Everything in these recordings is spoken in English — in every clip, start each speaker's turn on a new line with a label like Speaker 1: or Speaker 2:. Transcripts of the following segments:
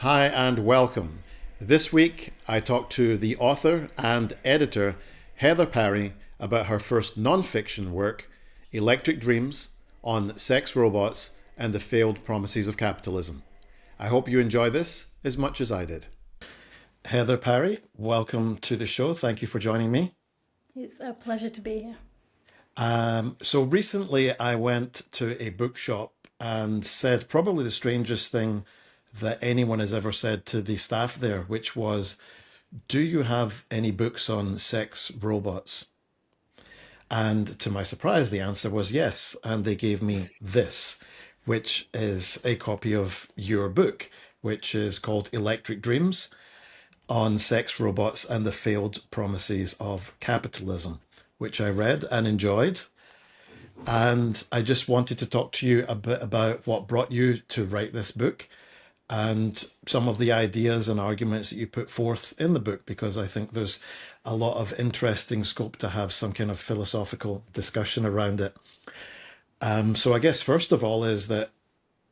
Speaker 1: Hi and welcome. This week I talked to the author and editor Heather Parry about her first non-fiction work, Electric Dreams, on sex robots and the failed promises of capitalism. I hope you enjoy this as much as I did. Heather Parry, welcome to the show. Thank you for joining me.
Speaker 2: It's a pleasure to be here.
Speaker 1: So recently I went to a bookshop and said probably the strangest thing that anyone has ever said to the staff there, which was, "Do you have any books on sex robots?" And to my surprise, the answer was yes. And they gave me this, which is a copy of your book, which is called Electric Dreams on Sex Robots and the Failed Promises of Capitalism, which I read and enjoyed. And I just wanted to talk to you a bit about what brought you to write this book and some of the ideas and arguments that you put forth in the book, because I think there's a lot of interesting scope to have some kind of philosophical discussion around it. So I guess first of all is that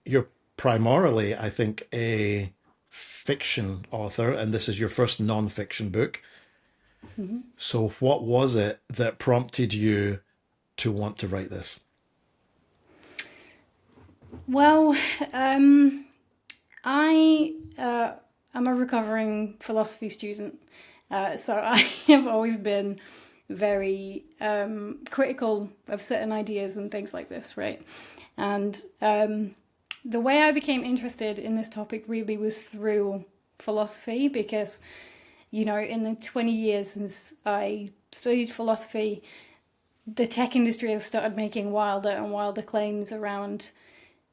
Speaker 1: you're primarily, I think, a fiction author, and this is your first non-fiction book.
Speaker 2: Mhm.
Speaker 1: So what was it that prompted you to want to write this?
Speaker 2: Well, I am a recovering philosophy student, so I have always been very critical of certain ideas and things like this, right? And the way I became interested in this topic really was through philosophy because, in the 20 years since I studied philosophy, the tech industry has started making wilder and wilder claims around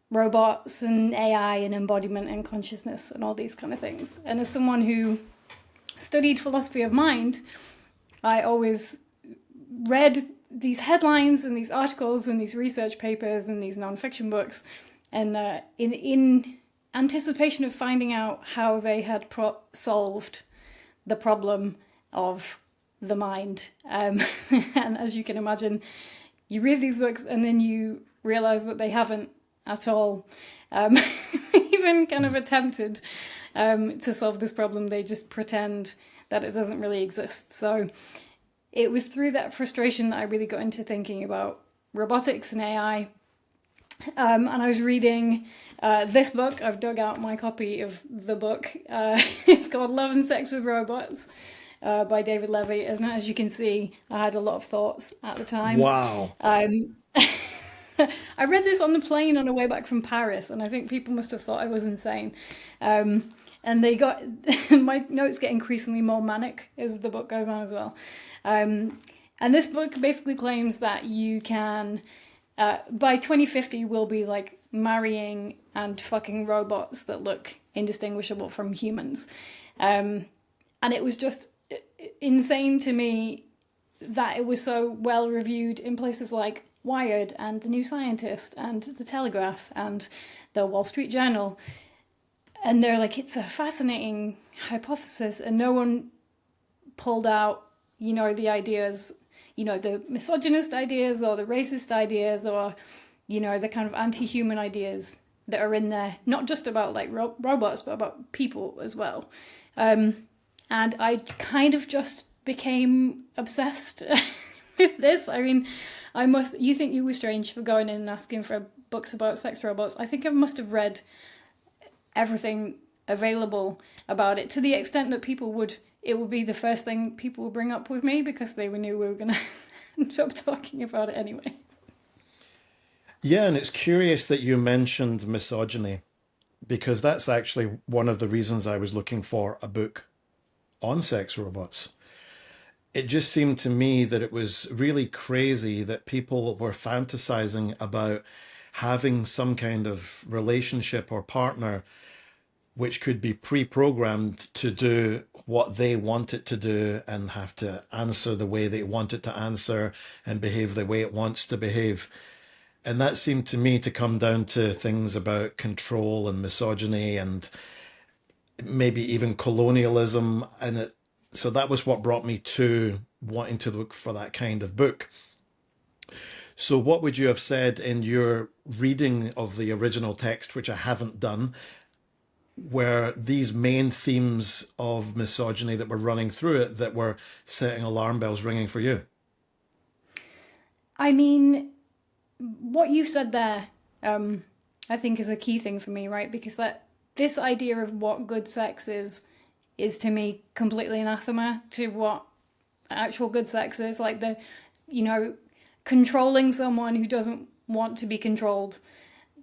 Speaker 2: robots and AI and embodiment and consciousness and all these kind of things. And as someone who studied philosophy of mind, I always read these headlines and these articles and these research papers and these nonfiction books, and in anticipation of finding out how they had solved the problem of the mind. And as you can imagine, you read these books and then you realize that they haven't at all even kind of attempted to solve this problem. They just pretend that it doesn't really exist. So it was through that frustration that I really got into thinking about robotics and AI. And I was reading this book. I've dug out my copy of the book. It's called Love and Sex with Robots by David Levy. And as you can see, I had a lot of thoughts at the time.
Speaker 1: Wow.
Speaker 2: I read this on the plane on the way back from Paris, and I think people must have thought I was insane. And they got my notes get increasingly more manic as the book goes on as well. And this book basically claims that you can, by 2050, we'll be like marrying and fucking robots that look indistinguishable from humans. And it was just insane to me that it was so well reviewed in places like Wired and The New Scientist and The Telegraph and the Wall Street Journal. And they're like, it's a fascinating hypothesis, and no one pulled out, the ideas, the misogynist ideas or the racist ideas or, the kind of anti-human ideas that are in there, not just about like robots, but about people as well. And I kind of just became obsessed with this. I mean, you think you were strange for going in and asking for books about sex robots. I think I must have read everything available about it, to the extent that it would be the first thing people would bring up with me because they knew we were going to end up talking about it anyway.
Speaker 1: Yeah, and it's curious that you mentioned misogyny, because that's actually one of the reasons I was looking for a book on sex robots. It just seemed to me that it was really crazy that people were fantasizing about having some kind of relationship or partner which could be pre-programmed to do what they want it to do and have to answer the way they want it to answer and behave the way it wants to behave. And that seemed to me to come down to things about control and misogyny and maybe even colonialism. So that was what brought me to wanting to look for that kind of book. So what would you have said in your reading of the original text, which I haven't done? were these main themes of misogyny that were running through it that were setting alarm bells ringing for you?
Speaker 2: I mean, what you said there, I think is a key thing for me, right? Because that this idea of what good sex is to me completely anathema to what actual good sex is. Like the, you know, controlling someone who doesn't want to be controlled.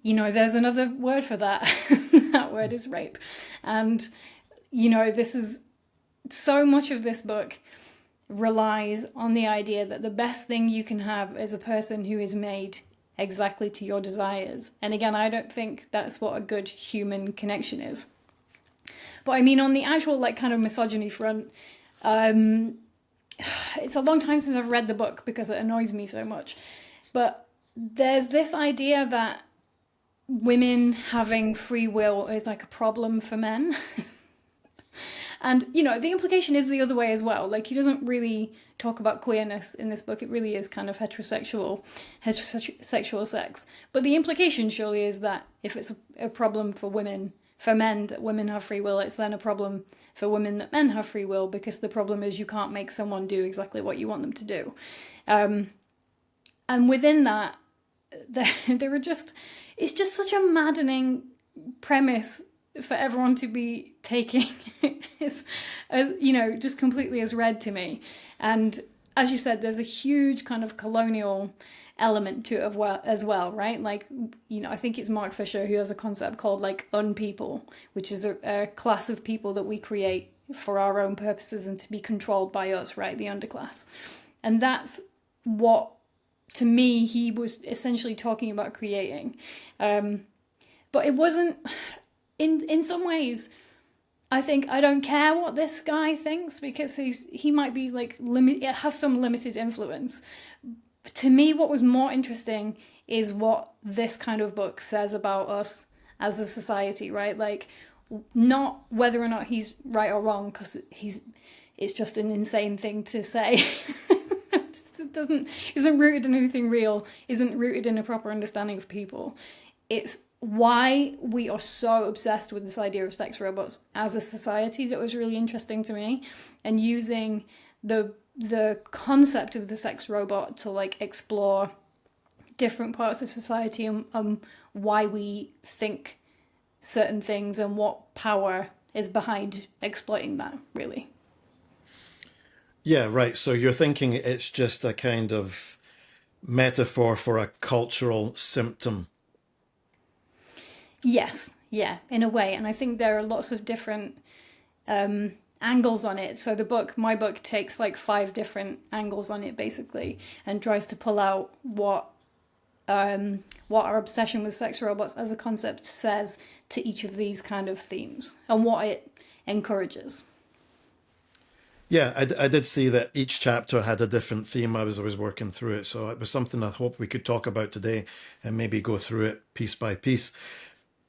Speaker 2: There's another word for that. That word is rape. And, this is so much of this book relies on the idea that the best thing you can have is a person who is made exactly to your desires. And again, I don't think that's what a good human connection is. But I mean, on the actual like kind of misogyny front, it's a long time since I've read the book because it annoys me so much. But there's this idea that women having free will is like a problem for men. And, the implication is the other way as well. Like, he doesn't really talk about queerness in this book. It really is kind of heterosexual sex. But the implication surely is that if it's a problem for women, for men, that women have free will, it's then a problem for women that men have free will, because the problem is you can't make someone do exactly what you want them to do. And within that, there are it's just such a maddening premise for everyone to be taking as just completely as read to me. And as you said, there's a huge kind of colonial element to it as well, right? Like, I think it's Mark Fisher who has a concept called like unpeople, which is a class of people that we create for our own purposes and to be controlled by us, right? The underclass. And that's what, to me, he was essentially talking about creating. But it wasn't, in some ways, I think I don't care what this guy thinks, because he might be like have some limited influence. To me, what was more interesting is what this kind of book says about us as a society, right? Like, not whether or not he's right or wrong, because it's just an insane thing to say. It isn't rooted in anything real, isn't rooted in a proper understanding of people. It's why we are so obsessed with this idea of sex robots as a society that was really interesting to me, and using the concept of the sex robot to like explore different parts of society and why we think certain things and what power is behind exploiting that, really.
Speaker 1: Yeah, right. So you're thinking it's just a kind of metaphor for a cultural symptom.
Speaker 2: Yes, yeah, in a way. And I think there are lots of different angles on it. So my book takes like 5 different angles on it basically, and tries to pull out what our obsession with sex robots as a concept says to each of these kind of themes and what it encourages.
Speaker 1: Yeah, I did see that each chapter had a different theme as I was working through it. So it was something I hope we could talk about today and maybe go through it piece by piece.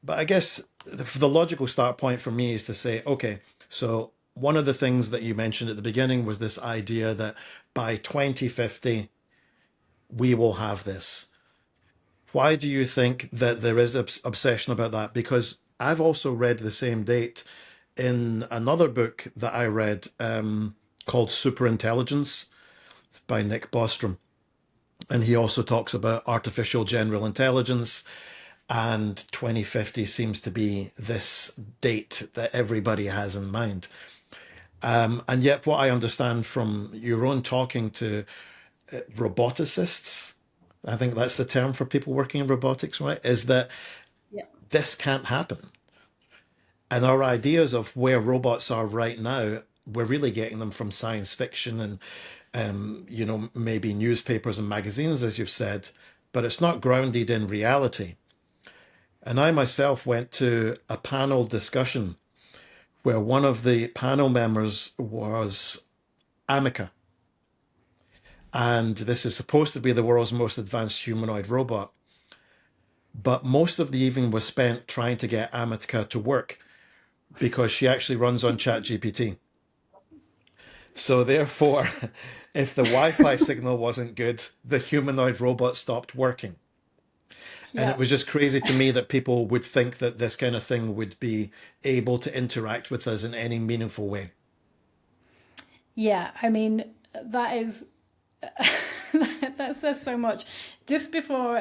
Speaker 1: But I guess the logical start point for me is to say, okay, so one of the things that you mentioned at the beginning was this idea that by 2050, we will have this. Why do you think that there is obsession about that? Because I've also read the same date in another book that I read called Superintelligence by Nick Bostrom. And he also talks about artificial general intelligence. And 2050 seems to be this date that everybody has in mind. And yet, what I understand from your own talking to roboticists, I think that's the term for people working in robotics, right? Is that
Speaker 2: Yeah.
Speaker 1: this can't happen. And our ideas of where robots are right now, we're really getting them from science fiction and, maybe newspapers and magazines, as you've said, but it's not grounded in reality. And I myself went to a panel discussion where one of the panel members was Amica. And this is supposed to be the world's most advanced humanoid robot. But most of the evening was spent trying to get Amica to work because she actually runs on ChatGPT. So therefore, if the Wi-Fi signal wasn't good, the humanoid robot stopped working. And it
Speaker 2: Yeah.
Speaker 1: was just crazy to me that people would think that this kind of thing would be able to interact with us in any meaningful way.
Speaker 2: Yeah. I mean, that is that says so much. Just before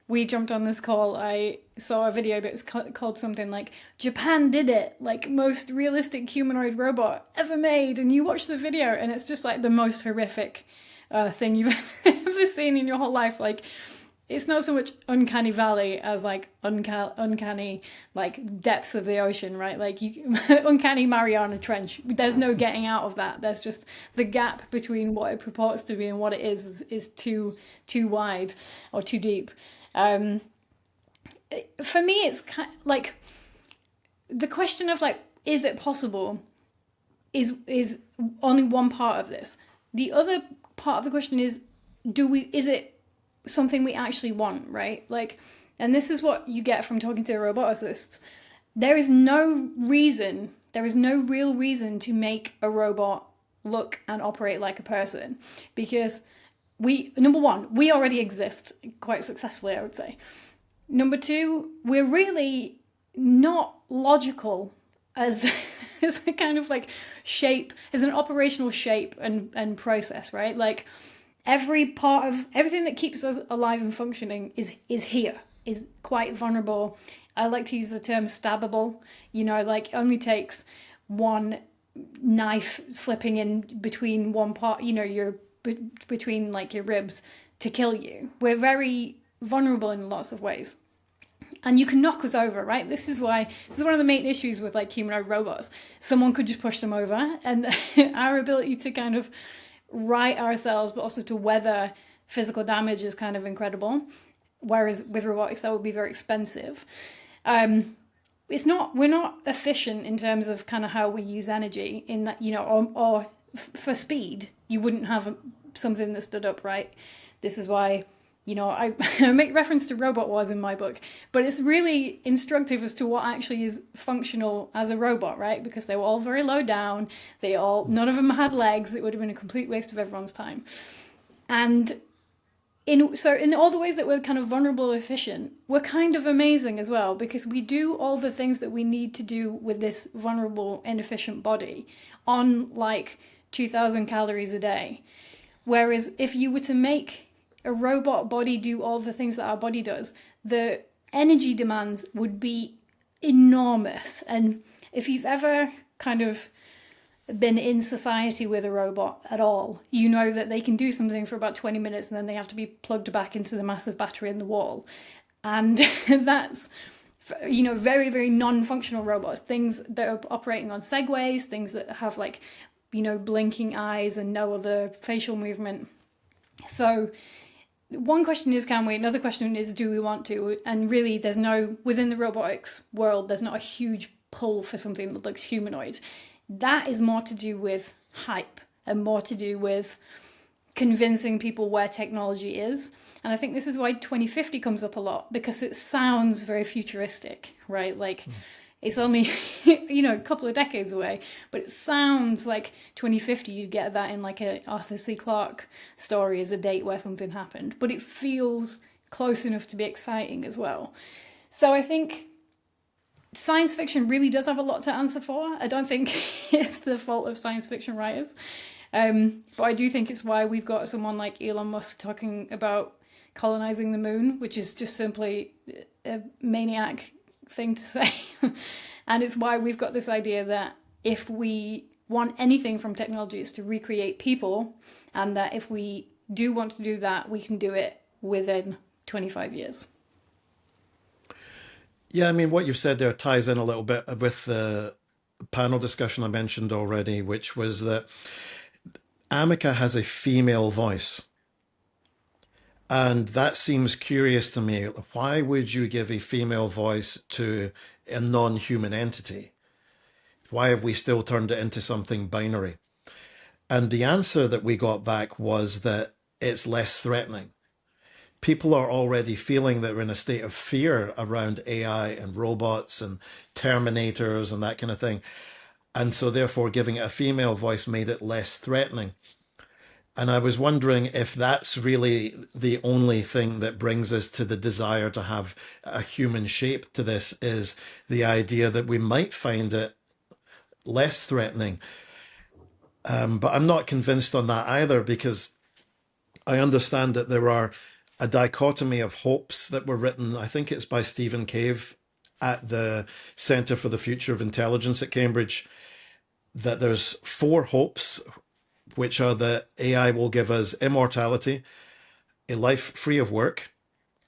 Speaker 2: we jumped on this call, I saw a video that's called something like "Japan did it," like most realistic humanoid robot ever made, and you watch the video, and it's just like the most horrific thing you've ever seen in your whole life. Like, it's not so much uncanny valley as like uncanny like depths of the ocean, right? Like you uncanny Mariana Trench. There's no getting out of that. There's just the gap between what it purports to be and what it is too wide or too deep. Um, for me, it's kind of like the question of like, is it possible? Is only one part of this. The other part of the question is, do we? Is it something we actually want, right? Like, and this is what you get from talking to roboticists. There is no reason, there is no real reason to make a robot look and operate like a person because number one, we already exist quite successfully, I would say. Number two, we're really not logical as as a kind of like shape, as an operational shape and process, right? Like every part of everything that keeps us alive and functioning is here, is quite vulnerable. I like to use the term stabbable. You know, like it only takes one knife slipping in between one part, you know, your between like your ribs to kill you. We're very vulnerable in lots of ways. And you can knock us over, right? This is one of the main issues with like humanoid robots. Someone could just push them over, and our ability to kind of right ourselves, but also to weather physical damage is kind of incredible. Whereas with robotics, that would be very expensive. It's not, we're not efficient in terms of kind of how we use energy in that, you know, or for speed, you wouldn't have something that stood up, right? This is why, you know, I make reference to Robot Wars in my book, but it's really instructive as to what actually is functional as a robot, right? Because they were all very low down. None of them had legs. It would have been a complete waste of everyone's time. And in all the ways that we're kind of vulnerable, efficient, we're kind of amazing as well because we do all the things that we need to do with this vulnerable, inefficient body on like 2,000 calories a day. Whereas if you were to make a robot body do all the things that our body does, the energy demands would be enormous. And if you've ever kind of been in society with a robot at all, you know that they can do something for about 20 minutes and then they have to be plugged back into the massive battery in the wall. And that's, you know, very, very non-functional robots, things that are operating on segways, things that have like, you know, blinking eyes and no other facial movement. So one question is, can we? Another question is, do we want to? And really, within the robotics world, there's not a huge pull for something that looks humanoid. That is more to do with hype and more to do with convincing people where technology is. And I think this is why 2050 comes up a lot, because it sounds very futuristic, right? Like it's only, you know, a couple of decades away, but it sounds like 2050, you'd get that in like a Arthur C. Clarke story as a date where something happened, but it feels close enough to be exciting as well. So I think science fiction really does have a lot to answer for. I don't think it's the fault of science fiction writers. But I do think it's why we've got someone like Elon Musk talking about colonizing the moon, which is just simply a maniac thing to say. And it's why we've got this idea that if we want anything from technology, it's to recreate people, and that if we do want to do that, we can do it within 25 years.
Speaker 1: Yeah, I mean, what you've said there ties in a little bit with the panel discussion I mentioned already, which was that Amica has a female voice. And that seems curious to me. Why would you give a female voice to a non-human entity? Why have we still turned it into something binary? And the answer that we got back was that it's less threatening. People are already feeling that we're in a state of fear around AI and robots and Terminators and that kind of thing. And so therefore giving it a female voice made it less threatening. And I was wondering if that's really the only thing that brings us to the desire to have a human shape to this, is the idea that we might find it less threatening. But I'm not convinced on that either, because I understand that there are a dichotomy of hopes that were written. I think it's by Stephen Cave at the Centre for the Future of Intelligence at Cambridge, that there's four hopes, which are that AI will give us immortality, a life free of work,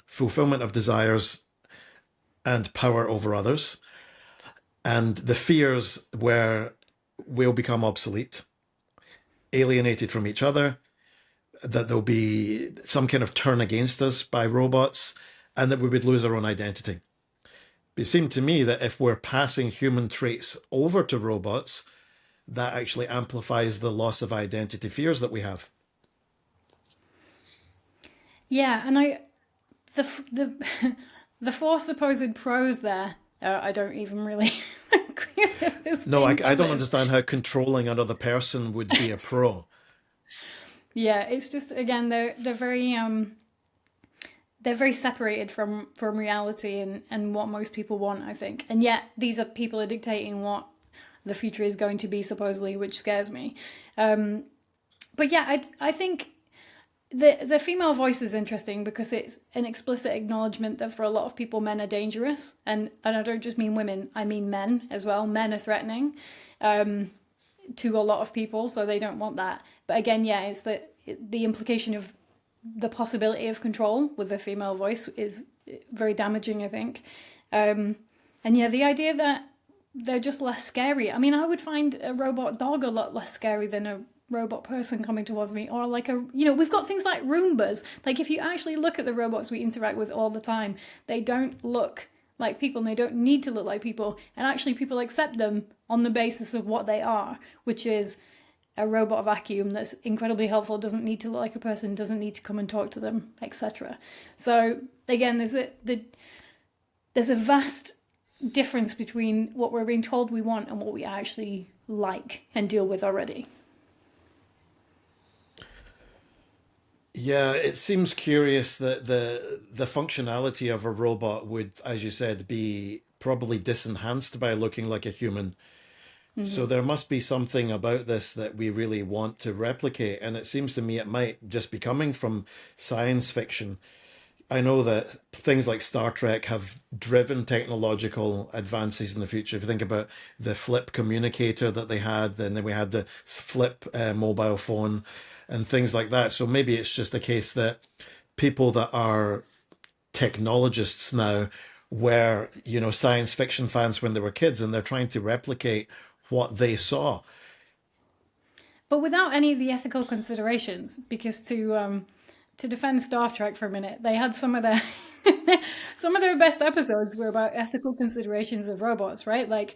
Speaker 1: fulfillment of desires, and power over others. And the fears where we'll become obsolete, alienated from each other, that there'll be some kind of turn against us by robots, and that we would lose our own identity. But it seemed to me that if we're passing human traits over to robots, that actually amplifies the loss of identity fears that we have.
Speaker 2: Yeah, and the the four supposed pros there, I don't even really agree with this
Speaker 1: No,
Speaker 2: being
Speaker 1: I don't
Speaker 2: positive.
Speaker 1: understand how controlling another person would be a pro.
Speaker 2: Yeah, it's just again they're very separated from reality and what most people want, I think. And yet these are people are dictating what the future is going to be supposedly, which scares me. But yeah, I think the female voice is interesting because it's an explicit acknowledgement that for a lot of people men are dangerous, and I don't just mean women, I mean men as well. Men are threatening to a lot of people, so they don't want that. But again, yeah, it's the implication of the possibility of control with the female voice is very damaging, I think. And yeah, the idea that they're just less scary. I mean, I would find a robot dog a lot less scary than a robot person coming towards me, or like we've got things like Roombas. Like, if you actually look at the robots we interact with all the time, they don't look like people and they don't need to look like people, and actually people accept them on the basis of what they are, which is a robot vacuum that's incredibly helpful, doesn't need to look like a person, doesn't need to come and talk to them, etc. So again, there's a vast difference between what we're being told we want and what we actually like and deal with already.
Speaker 1: Yeah, it seems curious that the functionality of a robot would, as you said, be probably disenhanced by looking like a human. So
Speaker 2: Mm-hmm.
Speaker 1: there must be something about this that we really want to replicate, and it seems to me it might just be coming from science fiction. I know that things like Star Trek have driven technological advances in the future. If you think about the flip communicator that they had, then we had the flip mobile phone and things like that. So maybe it's just a case that people that are technologists now were, science fiction fans when they were kids, and they're trying to replicate what they saw.
Speaker 2: But without any of the ethical considerations, because to defend Star Trek for a minute, they had some of their some of their best episodes were about ethical considerations of robots, right? Like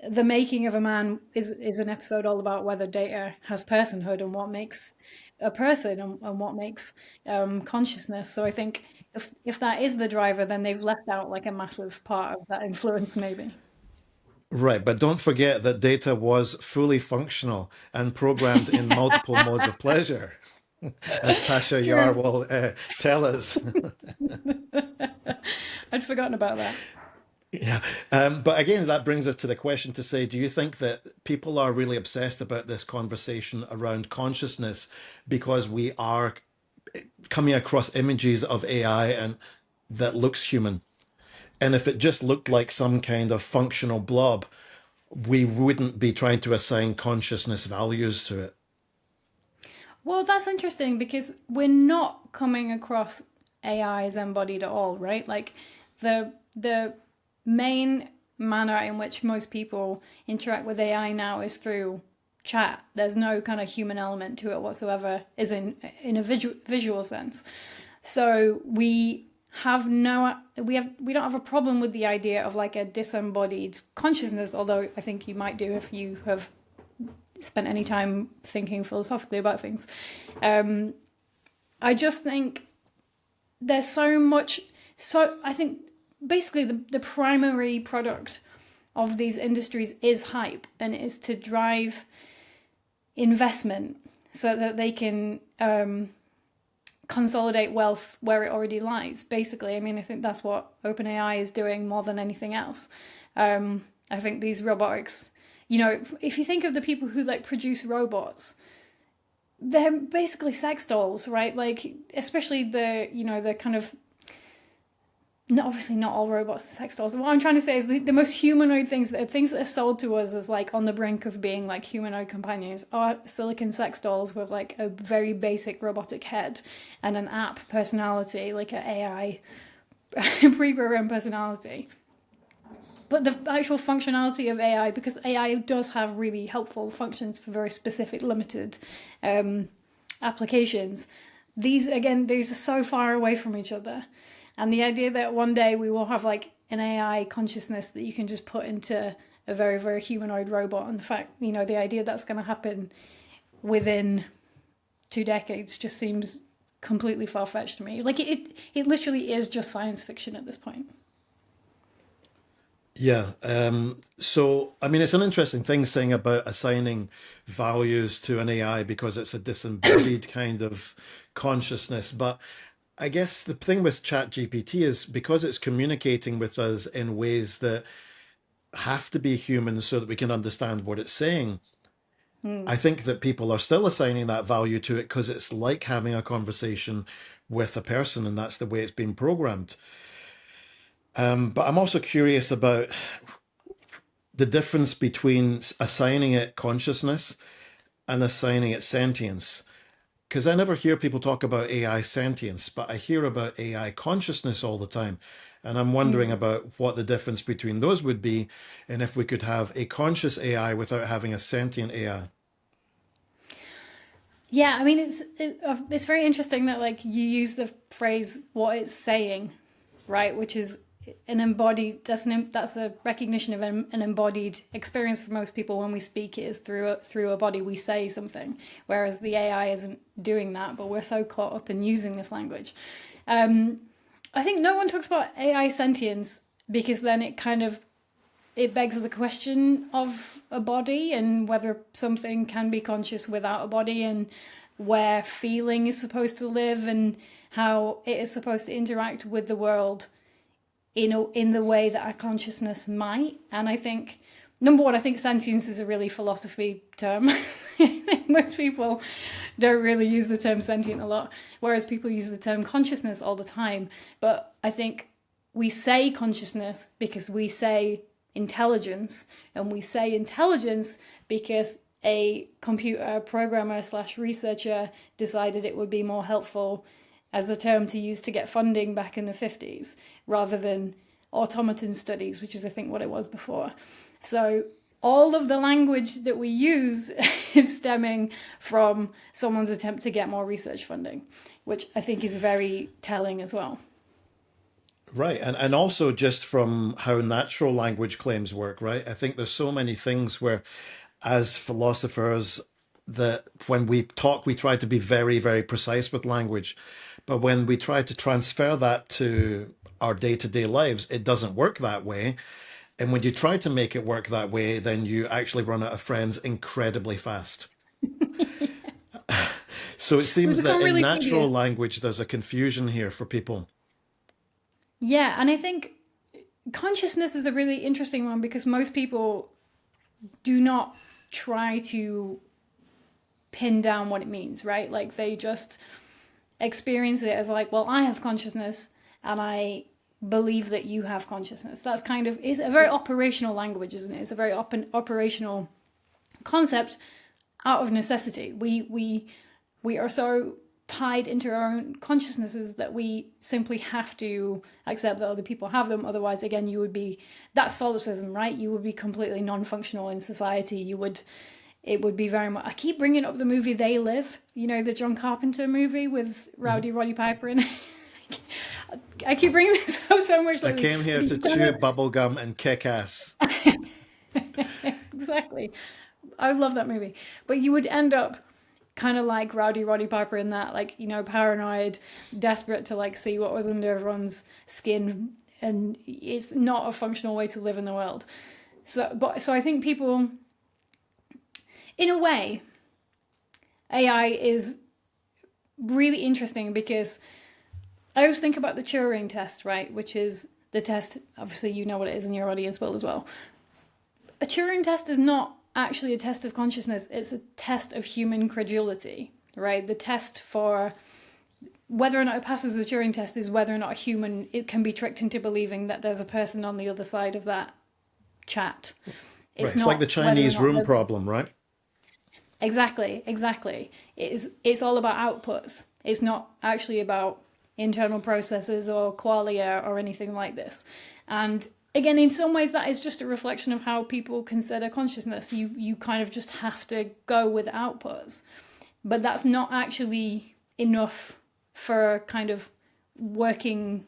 Speaker 2: the making of a man is an episode all about whether data has personhood and what makes a person and what makes consciousness. So I think if that is the driver, then they've left out like a massive part of that influence, maybe.
Speaker 1: Right, but don't forget that data was fully functional and programmed in multiple modes of pleasure, as Tasha Yar
Speaker 2: True.
Speaker 1: will tell us.
Speaker 2: I'd forgotten about that.
Speaker 1: Yeah. But again, that brings us to the question to say, do you think that people are really obsessed about this conversation around consciousness because we are coming across images of AI and that looks human? And if it just looked like some kind of functional blob, we wouldn't be trying to assign consciousness values to it.
Speaker 2: Well, that's interesting because we're not coming across AI as embodied at all, right? Like the main manner in which most people interact with AI now is through chat. There's no kind of human element to it whatsoever, is in a visual sense. So we don't have a problem with the idea of like a disembodied consciousness, although I think you might do if you have spent any time thinking philosophically about things. I just think there's so much. So I think basically the primary product of these industries is hype, and it is to drive investment. so that they can consolidate wealth where it already lies, basically. I mean, I think that's what OpenAI is doing more than anything else. I think these robotics, if you think of the people who like produce robots, they're basically sex dolls, right? Like, especially the kind of, obviously not all robots are sex dolls. What I'm trying to say is the most humanoid things that are sold to us as like on the brink of being like humanoid companions are silicon sex dolls with like a very basic robotic head and an app personality, like an AI pre-programmed personality. But the actual functionality of AI, because AI does have really helpful functions for very specific, limited applications, these are so far away from each other. And the idea that one day we will have like an AI consciousness that you can just put into a very, very humanoid robot, and the fact, the idea that's going to happen within 2 decades just seems completely far-fetched to me. Like it literally is just science fiction at this point.
Speaker 1: Yeah. So, I mean, it's an interesting thing saying about assigning values to an AI because it's a disembodied kind of consciousness. But I guess the thing with ChatGPT is because it's communicating with us in ways that have to be human so that we can understand what it's saying.
Speaker 2: Mm.
Speaker 1: I think that people are still assigning that value to it because it's like having a conversation with a person, and that's the way it's been programmed. But I'm also curious about the difference between assigning it consciousness and assigning it sentience. Because I never hear people talk about AI sentience, but I hear about AI consciousness all the time. And I'm wondering
Speaker 2: Mm.
Speaker 1: about what the difference between those would be, and if we could have a conscious AI without having a sentient AI.
Speaker 2: Yeah, I mean, it's very interesting that like you use the phrase "what it's saying," right? Which is an embodied. That's a recognition of an embodied experience for most people. When we speak, it is through a body. We say something, whereas the AI isn't doing that. But we're so caught up in using this language. I think no one talks about AI sentience because then it begs the question of a body and whether something can be conscious without a body, and where feeling is supposed to live and how it is supposed to interact with the world in the way that our consciousness might. And I think, number one, I think sentience is a really philosophy term. I think most people don't really use the term sentient a lot, whereas people use the term consciousness all the time. But I think we say consciousness because we say intelligence, and we say intelligence because a computer programmer slash researcher decided it would be more helpful as a term to use to get funding back in the 50s rather than automaton studies, which is I think what it was before. So all of the language that we use is stemming from someone's attempt to get more research funding, which I think is very telling as well.
Speaker 1: Right. And also just from how natural language claims work, right? I think there's so many things where, as philosophers, that when we talk, we try to be very, very precise with language. But when we try to transfer that to our day-to-day lives, it doesn't work that way. And when you try to make it work that way, then you actually run out of friends incredibly fast. So it
Speaker 2: We
Speaker 1: seems that
Speaker 2: become
Speaker 1: in
Speaker 2: really
Speaker 1: natural
Speaker 2: tedious.
Speaker 1: language, there's a confusion here for people.
Speaker 2: Yeah, and I think consciousness is a really interesting one because most people do not try to pin down what it means, right? Like they just experience it as like, well, I have consciousness and I believe that you have consciousness. That's kind of, it's a very operational language, isn't it? It's a very operational concept out of necessity. We are so tied into our own consciousnesses that we simply have to accept that other people have them. Otherwise, again, you would be, that's solipsism, right? You would be completely non-functional in society. It would be very much, I keep bringing up the movie They Live, the John Carpenter movie with
Speaker 1: Mhm.
Speaker 2: Rowdy Roddy Piper in. I keep bringing this up so much
Speaker 1: I
Speaker 2: lately,
Speaker 1: came here
Speaker 2: but
Speaker 1: to
Speaker 2: you kind
Speaker 1: chew
Speaker 2: of,
Speaker 1: bubblegum and kick ass.
Speaker 2: exactly. I love that movie. But you would end up kind of like Rowdy Roddy Piper in that, like, paranoid, desperate to like see what was under everyone's skin. And it's not a functional way to live in the world. So I think people, in a way, AI is really interesting because I always think about the Turing test, right? Which is the test, obviously, you know what it is, and your audience will as well. A Turing test is not actually a test of consciousness, it's a test of human credulity, right? The test for whether or not it passes the Turing test is whether or not a human it can be tricked into believing that there's a person on the other side of that chat.
Speaker 1: Right.
Speaker 2: It's
Speaker 1: It's like the
Speaker 2: not whether or
Speaker 1: Chinese
Speaker 2: not
Speaker 1: room
Speaker 2: the
Speaker 1: problem, right?
Speaker 2: exactly. It's all about outputs. It's not actually about internal processes or qualia or anything like this. And again, in some ways that is just a reflection of how people consider consciousness. You kind of just have to go with outputs. But that's not actually enough for a kind of working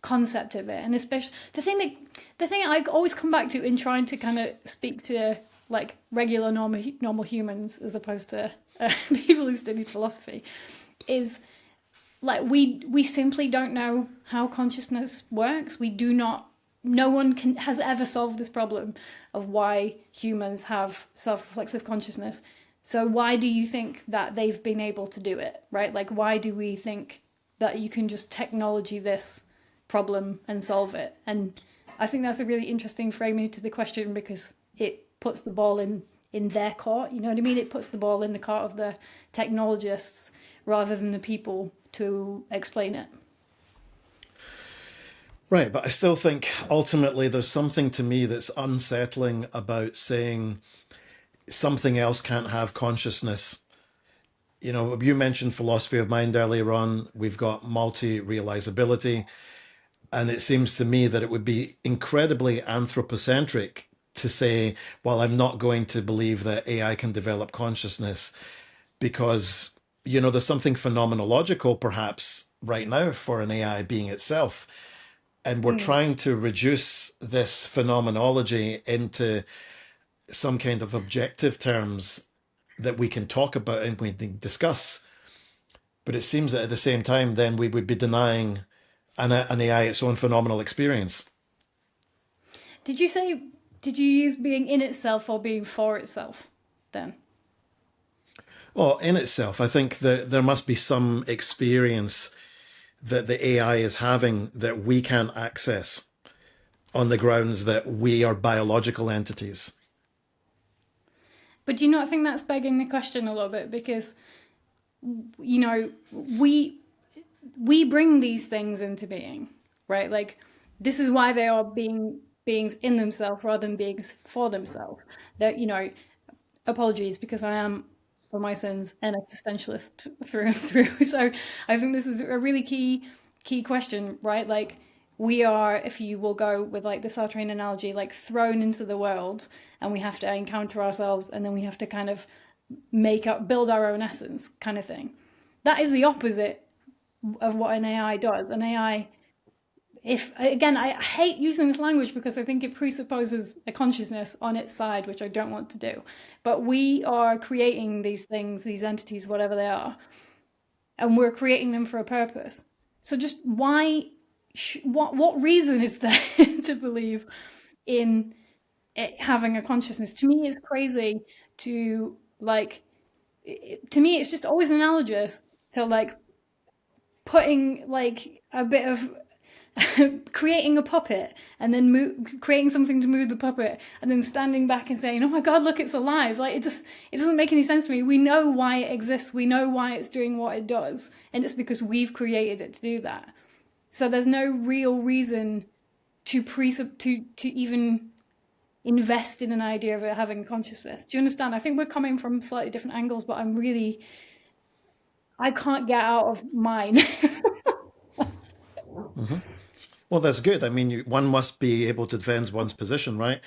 Speaker 2: concept of it. And especially the thing I always come back to in trying to kind of speak to like regular normal humans as opposed to people who study philosophy is like we simply don't know how consciousness works. We do not. No one has ever solved this problem of why humans have self-reflexive consciousness. So why do you think that they've been able to do it, right? Like why do we think that you can just technology this problem and solve it? And I think that's a really interesting framing to the question because it puts the ball in their court. You know what I mean? It puts the ball in the court of the technologists rather than the people to explain it.
Speaker 1: Right, but I still think ultimately there's something to me that's unsettling about saying something else can't have consciousness. You know, you mentioned philosophy of mind earlier on. We've got multi-realizability. And it seems to me that it would be incredibly anthropocentric to say, well, I'm not going to believe that AI can develop consciousness because, you know, there's something phenomenological perhaps right now for an AI being itself. And we're
Speaker 2: Mm.
Speaker 1: trying to reduce this phenomenology into some kind of objective terms that we can talk about and we can discuss. But it seems that at the same time, then we would be denying an AI its own phenomenal experience.
Speaker 2: Did you say, did you use being in itself or being for itself then?
Speaker 1: Well, in itself, I think that there must be some experience that the AI is having that we can't access on the grounds that we are biological entities.
Speaker 2: But do you not think that's begging the question a little bit? Because, you know, we bring these things into being, right? Like this is why they are beings in themselves rather than beings for themselves. That, you know, apologies because I am for my sins an existentialist through and through. So I think this is a really key question, right? Like we are, if you will go with like the Star Train analogy, like thrown into the world and we have to encounter ourselves and then we have to kind of build our own essence kind of thing. That is the opposite of what an AI does. An AI, if again, I hate using this language because I think it presupposes a consciousness on its side, which I don't want to do. But we are creating these things, these entities, whatever they are, and we're creating them for a purpose. So just why, what reason is there to believe in it having a consciousness? To me, it's crazy to like. To me, it's just always analogous to like putting like a bit of creating a puppet and then creating something to move the puppet and then standing back and saying, "Oh my God, look, it's alive!" Like it doesn't make any sense to me. We know why it exists. We know why it's doing what it does, and it's because we've created it to do that. So there's no real reason to even invest in an idea of it having consciousness. Do you understand? I think we're coming from slightly different angles, but I can't get out of mine.
Speaker 1: Mhm. Well, that's good. I mean, one must be able to defend one's position, right?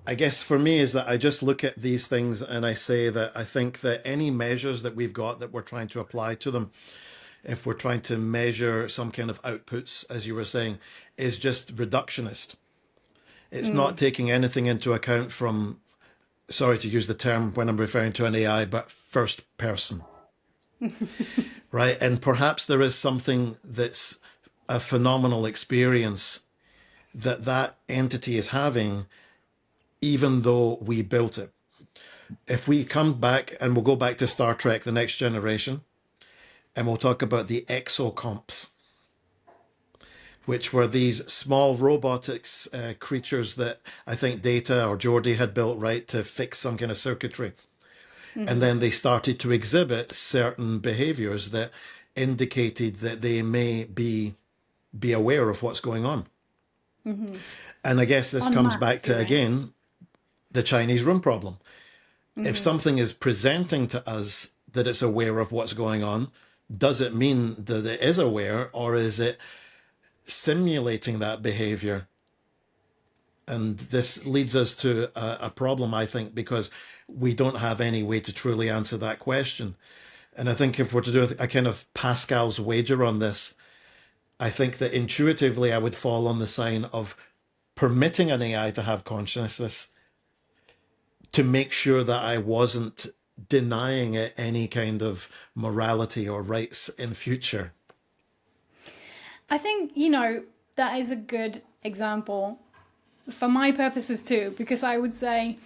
Speaker 1: I guess for me is that I just look at these things and I say that I think that any measures that we've got that we're trying to apply to them, if we're trying to measure some kind of outputs, as you were saying, is just reductionist. It's not
Speaker 2: Mm.
Speaker 1: taking anything into account from, sorry to use the term when I'm referring to an AI, but first person, right? And perhaps there is something that's a phenomenal experience that that entity is having, even though we built it. If we come back and we'll go back to Star Trek, The Next Generation, and we'll talk about the exocomps, which were these small robotics creatures that I think Data or Geordi had built, right, to fix some kind of circuitry. And
Speaker 2: Mm-hmm.
Speaker 1: then they started to exhibit certain behaviors that indicated that they may be aware of what's going on.
Speaker 2: Mm-hmm.
Speaker 1: And I guess this
Speaker 2: On
Speaker 1: comes
Speaker 2: Mac
Speaker 1: back
Speaker 2: too,
Speaker 1: to,
Speaker 2: right?
Speaker 1: again, the Chinese room problem. If
Speaker 2: Mm-hmm.
Speaker 1: something is presenting to us that it's aware of what's going on, does it mean that it is aware, or is it simulating that behavior? And this leads us to a problem, I think, because we don't have any way to truly answer that question. And I think if we're to do a kind of Pascal's wager on this, I think that intuitively I would fall on the side of permitting an AI to have consciousness to make sure that I wasn't denying it any kind of morality or rights in future.
Speaker 2: I think, that is a good example for my purposes too, because I would say,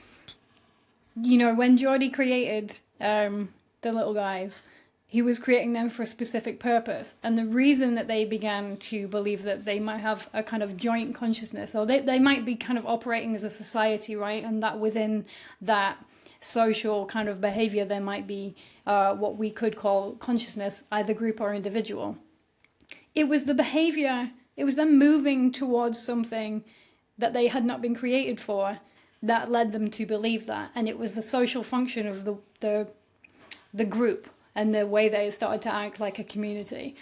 Speaker 2: when Geordie created the little guys, he was creating them for a specific purpose. And the reason that they began to believe that they might have a kind of joint consciousness, or they might be kind of operating as a society, right? And that within that social kind of behavior, there might be what we could call consciousness, either group or individual. It was the behavior, it was them moving towards something that they had not been created for that led them to believe that. And it was the social function of the group and the way they started to act like a community.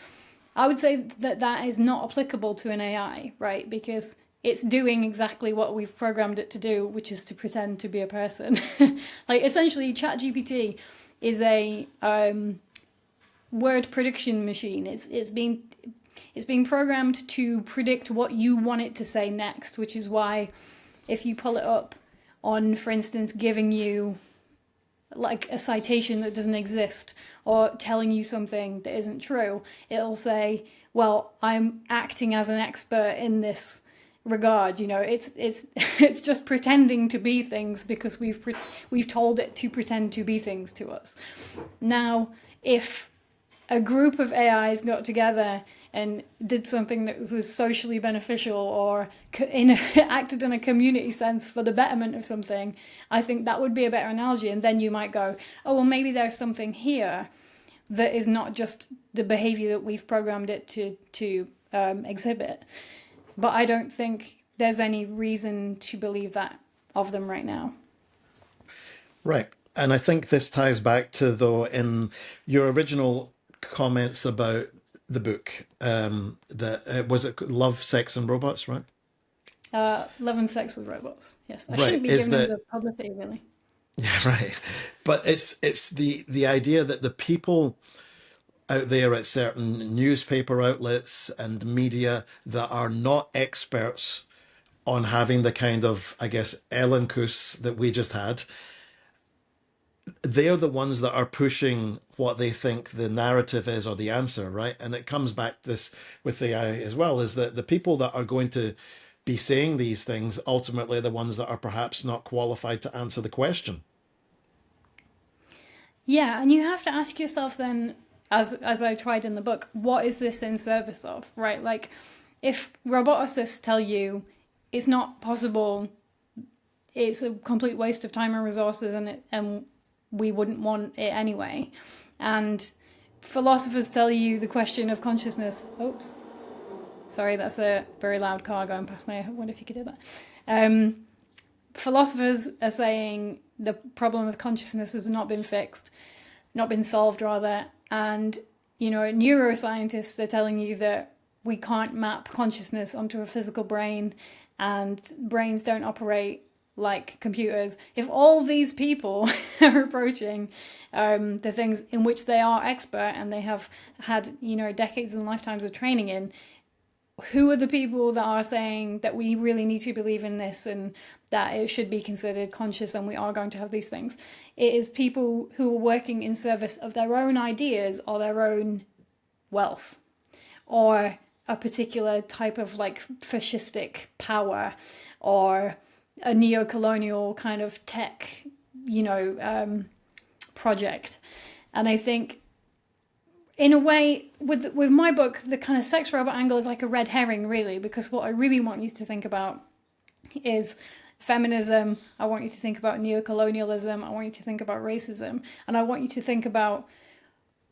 Speaker 2: I would say that that is not applicable to an AI, right? Because it's doing exactly what we've programmed it to do, which is to pretend to be a person. Like essentially, ChatGPT is a word prediction machine. It's being programmed to predict what you want it to say next, which is why if you pull it up on, for instance, giving you like a citation that doesn't exist or telling you something that isn't true, it'll say, well, I'm acting as an expert in this regard. It's just pretending to be things because we've told it to pretend to be things to us. Now, if a group of AIs got together and did something that was socially beneficial or acted in a community sense for the betterment of something, I think that would be a better analogy. And then you might go, oh, well, maybe there's something here that is not just the behavior that we've programmed it to exhibit. But I don't think there's any reason to believe that of them right now.
Speaker 1: Right. And I think this ties back to, though, in your original comments about the book, that was it Love, Sex and Robots, right?
Speaker 2: Love and Sex with Robots. Yes, I
Speaker 1: Right.
Speaker 2: shouldn't be
Speaker 1: Is
Speaker 2: giving them
Speaker 1: that
Speaker 2: the publicity, really.
Speaker 1: yeah, right. But it's the idea that the people out there at certain newspaper outlets and media that are not experts on having the kind of, I guess, elenchus that we just had, they're the ones that are pushing what they think the narrative is or the answer, right? And it comes back this with AI as well, is that the people that are going to be saying these things ultimately are the ones that are perhaps not qualified to answer the question.
Speaker 2: Yeah, and you have to ask yourself then, as I tried in the book, what is this in service of, right? Like, if roboticists tell you it's not possible, it's a complete waste of time and resources, and we wouldn't want it anyway, and philosophers tell you the question of consciousness. Oops, sorry, that's a very loud car going past me. I wonder if you could hear that. Philosophers are saying the problem of consciousness has not been fixed, not been solved rather, and neuroscientists are telling you that we can't map consciousness onto a physical brain, and brains don't operate like computers. If all these people are approaching the things in which they are expert and they have had decades and lifetimes of training in, who are the people that are saying that we really need to believe in this and that it should be considered conscious and we are going to have these things? It is people who are working in service of their own ideas or their own wealth or a particular type of like fascistic power or a neo-colonial kind of tech project. And I think, in a way, with my book, the kind of sex robot angle is like a red herring, really, because what I really want you to think about is feminism. I want you to think about neocolonialism. I want you to think about racism. And I want you to think about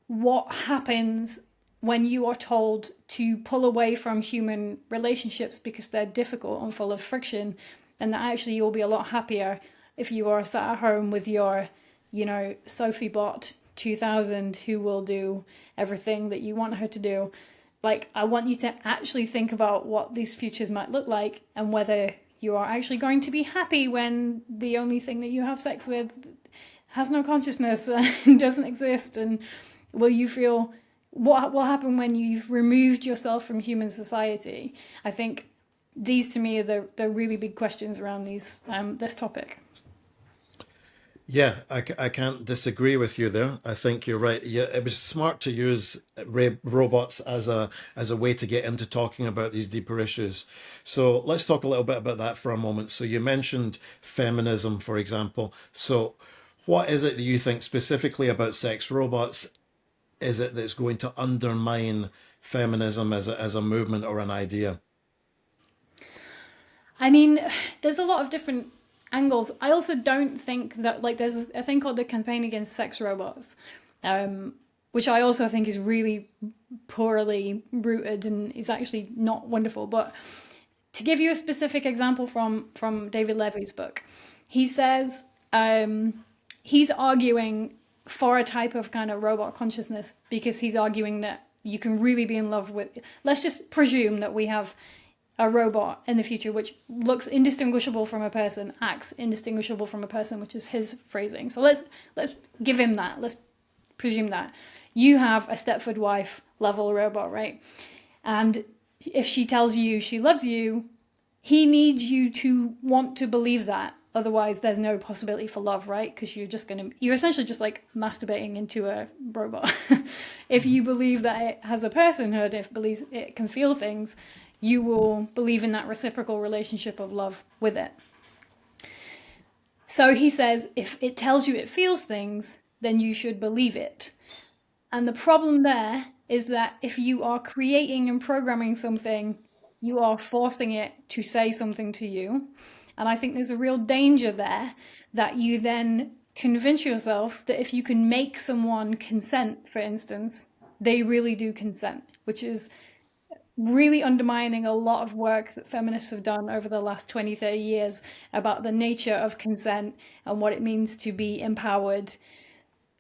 Speaker 2: what happens when you are told to pull away from human relationships because they're difficult and full of friction, and that actually you'll be a lot happier if you are sat at home with your, Sophie Bot 2000 who will do everything that you want her to do. Like, I want you to actually think about what these futures might look like and whether you are actually going to be happy when the only thing that you have sex with has no consciousness and doesn't exist. And will you feel, what will happen when you've removed yourself from human society? I think these, to me, are the really big questions around this topic.
Speaker 1: Yeah, I can't disagree with you there. I think you're right. Yeah, it was smart to use robots as a way to get into talking about these deeper issues. So let's talk a little bit about that for a moment. So you mentioned feminism, for example. So what is it that you think specifically about sex robots is it that's going to undermine feminism as a movement or an idea?
Speaker 2: I mean, there's a lot of different angles. I also don't think that, like, there's a thing called the Campaign Against Sex Robots, which I also think is really poorly rooted and is actually not wonderful. But to give you a specific example from David Levy's book, he says he's arguing for a type of kind of robot consciousness because he's arguing that you can really be in love with. Let's just presume that we have a robot in the future which looks indistinguishable from a person, acts indistinguishable from a person, which is his phrasing. So let's give him that. Let's presume that you have a Stepford wife level robot, right? And if she tells you she loves you, he needs you to want to believe that. Otherwise, there's no possibility for love, right? Because you're essentially just like masturbating into a robot. If you believe that it has a personhood, if it believes it can feel things, you will believe in that reciprocal relationship of love with it. So he says, if it tells you it feels things, then you should believe it. And the problem there is that if you are creating and programming something, you are forcing it to say something to you. And I think there's a real danger there that you then convince yourself that if you can make someone consent, for instance, they really do consent, which is really undermining a lot of work that feminists have done over the last 20, 30 years about the nature of consent and what it means to be empowered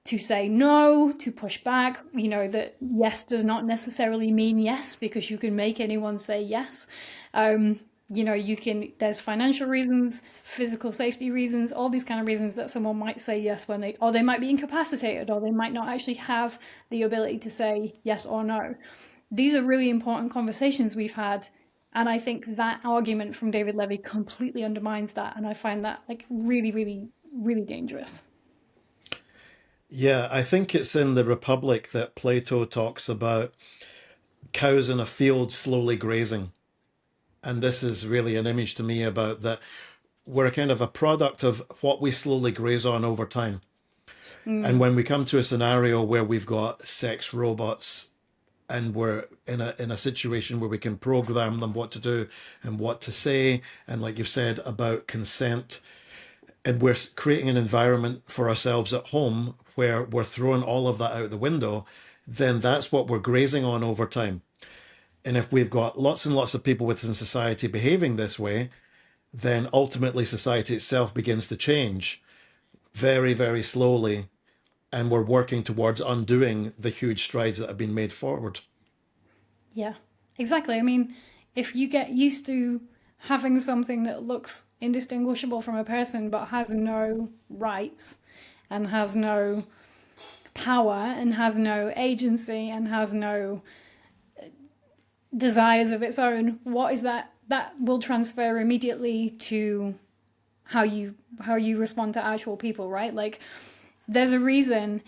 Speaker 2: to say no, to push back, that yes does not necessarily mean yes because you can make anyone say yes. There's financial reasons, physical safety reasons, all these kind of reasons that someone might say yes or they might be incapacitated, or they might not actually have the ability to say yes or no. These are really important conversations we've had. And I think that argument from David Levy completely undermines that. And I find that like really, really, really dangerous.
Speaker 1: Yeah, I think it's in the Republic that Plato talks about cows in a field slowly grazing. And this is really an image to me about that we're a kind of a product of what we slowly graze on over time. And
Speaker 2: Mm,
Speaker 1: when we come to a scenario where we've got sex robots and we're in a situation where we can program them what to do and what to say, and like you've said about consent, and we're creating an environment for ourselves at home where we're throwing all of that out the window, then that's what we're grazing on over time. And if we've got lots and lots of people within society behaving this way, then ultimately society itself begins to change very, very slowly. And we're working towards undoing the huge strides that have been made forward.
Speaker 2: yeah, exactly. I mean, if you get used to having something that looks indistinguishable from a person but has no rights and has no power and has no agency and has no desires of its own, what is that? That will transfer immediately to how you respond to actual people, right? Like, there's a reason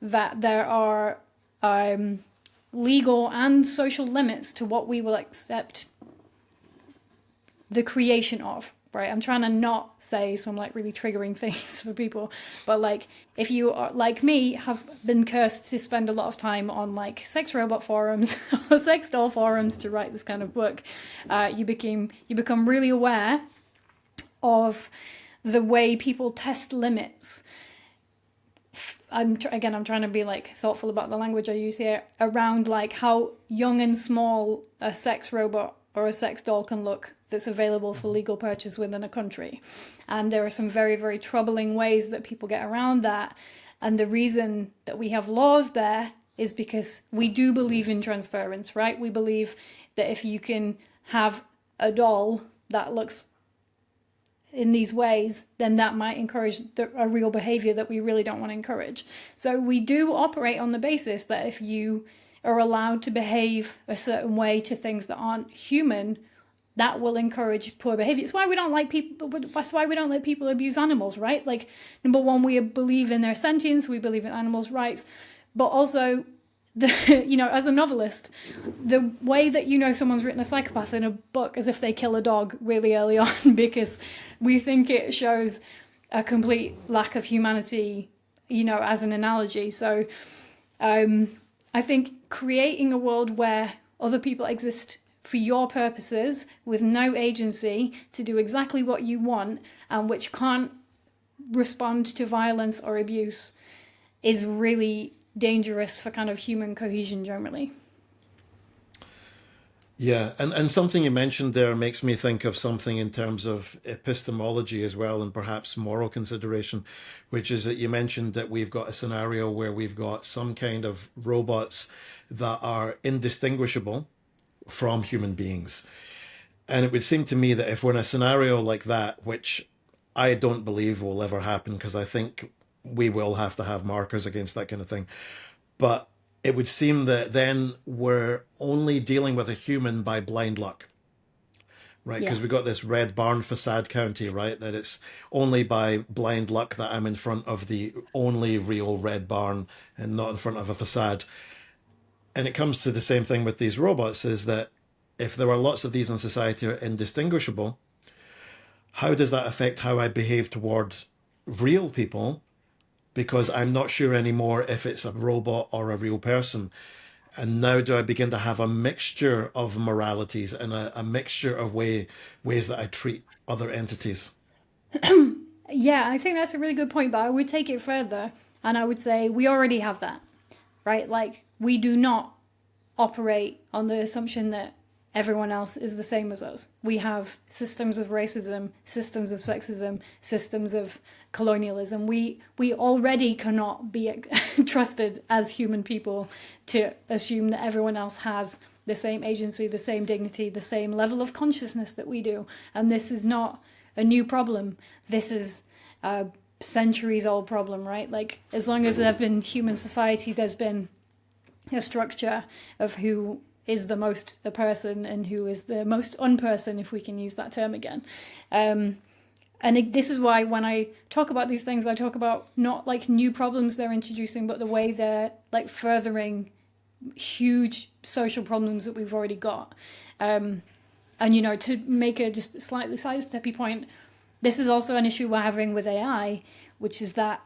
Speaker 2: that there are legal and social limits to what we will accept the creation of. right? I'm trying to not say some like really triggering things for people, but like if you are like me, have been cursed to spend a lot of time on like sex robot forums or sex doll forums to write this kind of book, you become really aware of the way people test limits. I'm trying to be like thoughtful about the language I use here around like how young and small a sex robot or a sex doll can look that's available for legal purchase within a country. And there are some very, very troubling ways that people get around that. And the reason that we have laws there is because we do believe in transference, right? We believe that if you can have a doll that looks in these ways, then that might encourage a real behavior that we really don't want to encourage. So we do operate on the basis that if you are allowed to behave a certain way to things that aren't human, that will encourage poor behavior. It's why we don't like people. That's why we don't let people abuse animals, right? Like, number one, we believe in their sentience, we believe in animals' rights, but also as a novelist, the way that someone's written a psychopath in a book is if they kill a dog really early on because we think it shows a complete lack of humanity, as an analogy. So I think creating a world where other people exist for your purposes with no agency to do exactly what you want and which can't respond to violence or abuse is really dangerous for kind of human cohesion generally.
Speaker 1: Yeah, and something you mentioned there makes me think of something in terms of epistemology as well, and perhaps moral consideration, which is that you mentioned that we've got a scenario where we've got some kind of robots that are indistinguishable from human beings. And it would seem to me that if we're in a scenario like that, which I don't believe will ever happen, because I think we will have to have markers against that kind of thing. But it would seem that then we're only dealing with a human by blind luck, right?
Speaker 2: Yeah.
Speaker 1: Because we've got this red barn facade county, right? That it's only by blind luck that I'm in front of the only real red barn and not in front of a facade. And it comes to the same thing with these robots, is that if there are lots of these in society are indistinguishable, how does that affect how I behave toward real people? Because I'm not sure anymore if it's a robot or a real person. And now do I begin to have a mixture of moralities and a mixture of ways that I treat other entities?
Speaker 2: Yeah, I think that's a really good point, but I would take it further and I would say we already have that, right? Like, we do not operate on the assumption that everyone else is the same as us. We have systems of racism, systems of sexism, systems of colonialism. We already cannot be trusted as human people to assume that everyone else has the same agency, the same dignity, the same level of consciousness that we do. And this is not a new problem. This is a centuries old problem, right? Like, as long as there have been human society, there's been a structure of who is the most a person and who is the most unperson, if we can use that term again. This is why when I talk about these things, I talk about not like new problems they're introducing, but the way they're like furthering huge social problems that we've already got. And, to make a just slightly sidesteppy point, this is also an issue we're having with AI, which is that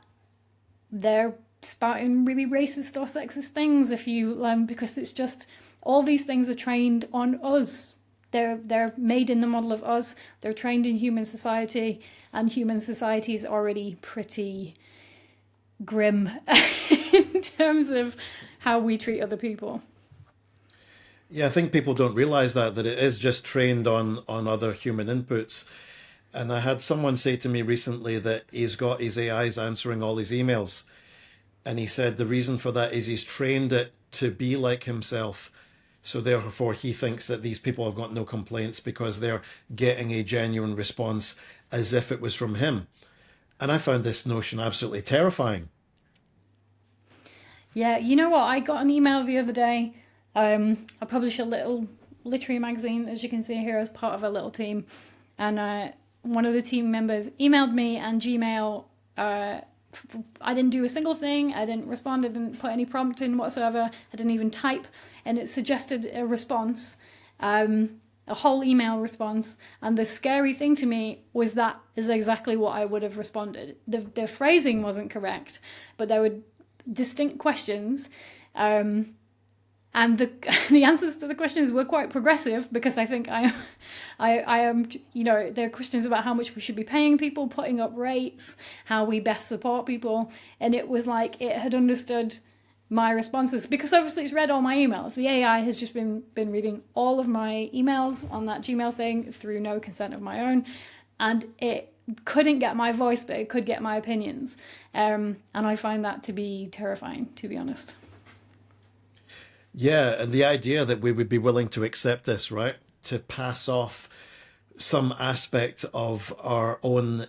Speaker 2: they're spouting really racist or sexist things because it's just all these things are trained on us. They're made in the model of us. They're trained in human society, and human society is already pretty grim in terms of how we treat other people.
Speaker 1: Yeah, I think people don't realize that it is just trained on other human inputs. And I had someone say to me recently that he's got his AIs answering all his emails. And he said the reason for that is he's trained it to be like himself. So therefore, he thinks that these people have got no complaints because they're getting a genuine response as if it was from him. And I found this notion absolutely terrifying.
Speaker 2: Yeah, you know what? I got an email the other day. I publish a little literary magazine, as you can see here, as part of a little team. And one of the team members emailed me and Gmail. I didn't do a single thing. I didn't respond. I didn't put any prompt in whatsoever. I didn't even type. And it suggested a response. a whole email response. And the scary thing to me was that is exactly what I would have responded. The phrasing wasn't correct, but there were distinct questions. And the the answers to the questions were quite progressive, because I think I am, there are questions about how much we should be paying people, putting up rates, how we best support people. And it was like it had understood my responses, because obviously it's read all my emails. The AI has just been reading all of my emails on that Gmail thing through no consent of my own, and it couldn't get my voice, but it could get my opinions. And I find that to be terrifying, to be honest.
Speaker 1: Yeah, and the idea that we would be willing to accept this, right? To pass off some aspect of our own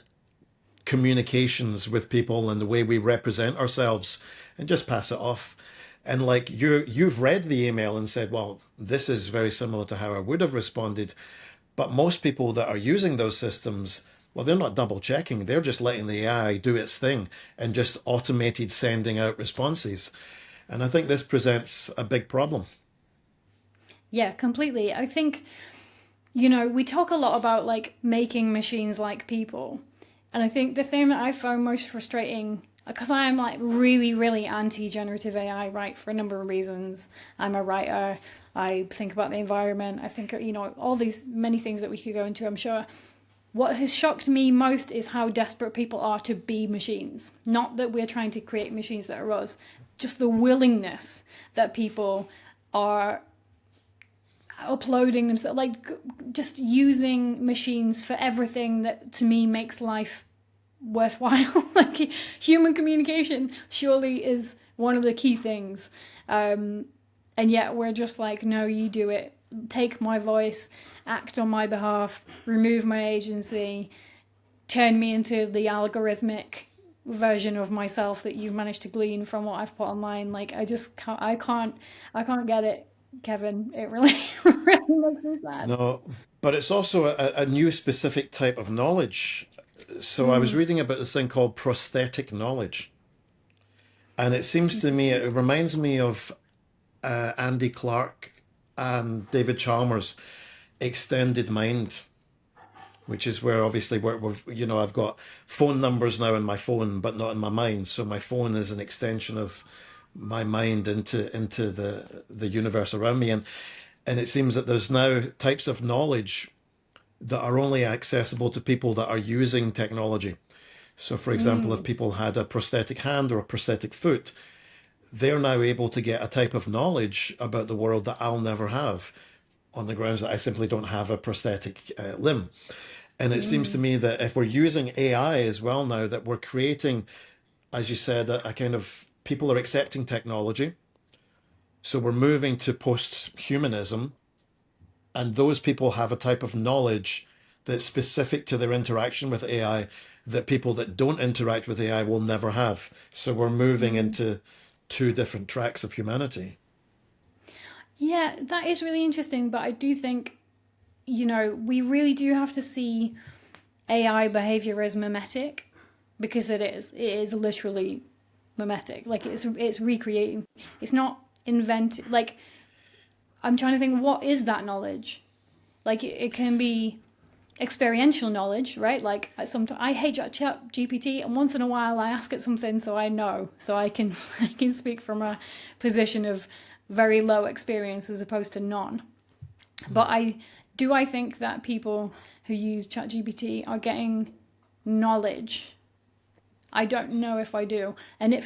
Speaker 1: communications with people and the way we represent ourselves and just pass it off. And like you've read the email and said, well, this is very similar to how I would have responded. But most people that are using those systems, well, they're not double checking. They're just letting the AI do its thing and just automated sending out responses. And I think this presents a big problem.
Speaker 2: Yeah, completely. I think, we talk a lot about like making machines like people. And I think the thing that I found most frustrating, because I am like really, really anti-generative AI, right, for a number of reasons. I'm a writer. I think about the environment. I think, all these many things that we could go into, I'm sure. What has shocked me most is how desperate people are to be machines. Not that we're trying to create machines that are us, just the willingness that people are uploading themselves, like just using machines for everything that to me makes life worthwhile. Like human communication surely is one of the key things. And yet we're just like, no, you do it. Take my voice, act on my behalf, remove my agency, turn me into the algorithmic version of myself that you've managed to glean from what I've put online. Like I just can't, I can't get it, Kevin. It really, really makes me sad.
Speaker 1: No, but it's also a new specific type of knowledge. So I was reading about this thing called prosthetic knowledge. And it seems to me, it reminds me of Andy Clark and David Chalmers' extended mind, which is where obviously I've got phone numbers now in my phone, but not in my mind. So my phone is an extension of my mind into the universe around me. And it seems that there's now types of knowledge that are only accessible to people that are using technology. So, for example, if people had a prosthetic hand or a prosthetic foot, they're now able to get a type of knowledge about the world that I'll never have on the grounds that I simply don't have a prosthetic limb. And it seems to me that if we're using AI as well now, that we're creating, as you said, a kind of people are accepting technology. So we're moving to post-humanism, and those people have a type of knowledge that's specific to their interaction with AI that people that don't interact with AI will never have. So we're moving into two different tracks of humanity.
Speaker 2: Yeah, that is really interesting. But I do think, we really do have to see AI behavior as mimetic, because it is. It is literally mimetic. Like it's recreating. It's not invented. Like I'm trying to think, what is that knowledge? Like it can be experiential knowledge, right? Like sometimes I hate chat GPT, and once in a while I ask it something so I know, so I can I can speak from a position of very low experience as opposed to none. But I think that people who use ChatGPT are getting knowledge. I don't know if I do. And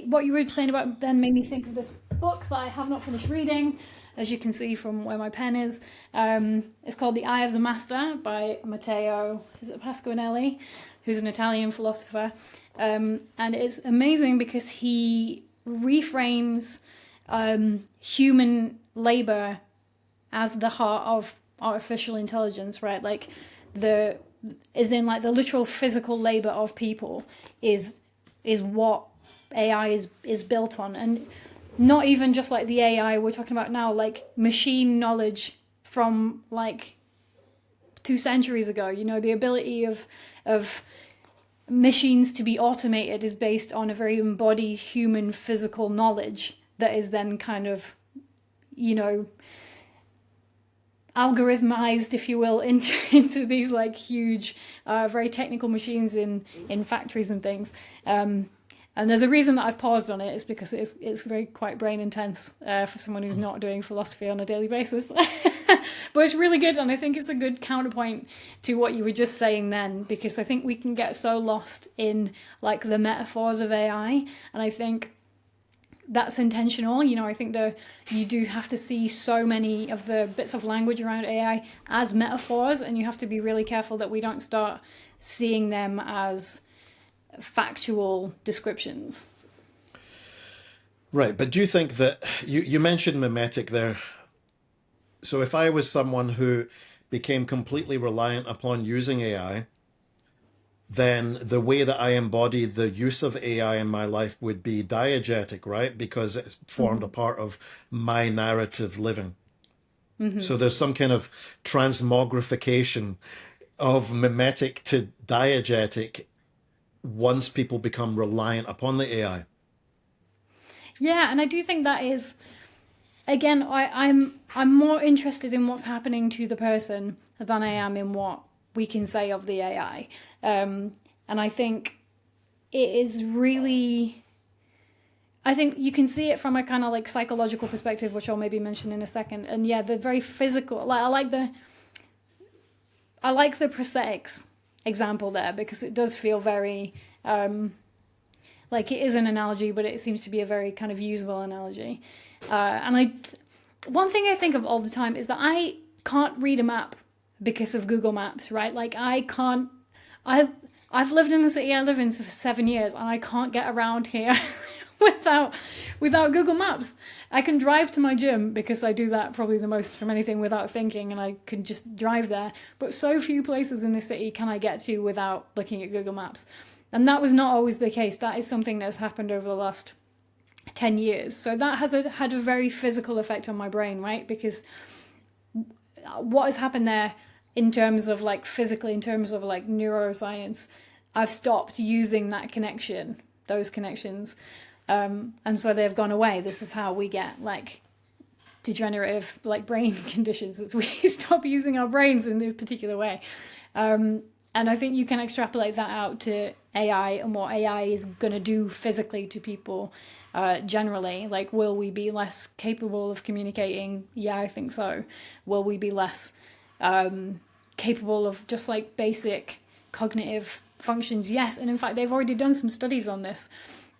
Speaker 2: what you were saying about then made me think of this book that I have not finished reading, as you can see from where my pen is. It's called The Eye of the Master by Matteo, is it Pasquinelli, who's an Italian philosopher. And it's amazing because he reframes human labor as the heart of artificial intelligence, right? Like the the literal physical labor of people is what AI is built on. And not even just like the AI we're talking about now, like machine knowledge from like 2 centuries ago. The ability of machines to be automated is based on a very embodied human physical knowledge that is then kind of, algorithmized, if you will, into these like huge, very technical machines in factories and things. And there's a reason that I've paused on it is because it's very quite brain intense for someone who's not doing philosophy on a daily basis. But it's really good, and I think it's a good counterpoint to what you were just saying then, because I think we can get so lost in like the metaphors of AI, and I think that's intentional. You know, I think that you do have to see so many of the bits of language around AI as metaphors, and you have to be really careful that we don't start seeing them as factual descriptions.
Speaker 1: Right, but do you think that you mentioned mimetic there? So if I was someone who became completely reliant upon using AI, then the way that I embody the use of AI in my life would be diegetic, right? Because it's formed a
Speaker 2: Mm-hmm.
Speaker 1: part of my narrative living.
Speaker 2: Mm-hmm.
Speaker 1: So there's some kind of transmogrification of mimetic to diegetic once people become reliant upon the AI.
Speaker 2: Yeah, and I do think that is again, I'm more interested in what's happening to the person than I am in what we can say of the AI. And I think it is really, I think you can see it from a kind of like psychological perspective, which I'll maybe mention in a second. And yeah, the very physical. Like I like the prosthetics example there because it does feel very like it is an analogy, but it seems to be a very kind of usable analogy. And I, one thing I think of all the time is that I can't read a map because of Google Maps, right? Like I can't. I I've lived in the city I live in for 7 years, and I can't get around here without Google Maps. I can drive to my gym because I do that probably the most from anything without thinking, and I can just drive there. But so few places in the city can I get to without looking at Google Maps. And that was not always the case. That is something that has happened over the last 10 years. So that has had a very physical effect on my brain, right? Because what has happened there in terms of like physically, in terms of like neuroscience, I've stopped using that connection, those connections. And so they've gone away. This is how we get like degenerative like brain conditions, as we stop using our brains in a particular way. And I think you can extrapolate that out to AI and what AI is going to do physically to people generally. Like, will we be less capable of communicating? Yeah, I think so. Will we be less capable of just like basic cognitive functions? Yes. And in fact, they've already done some studies on this.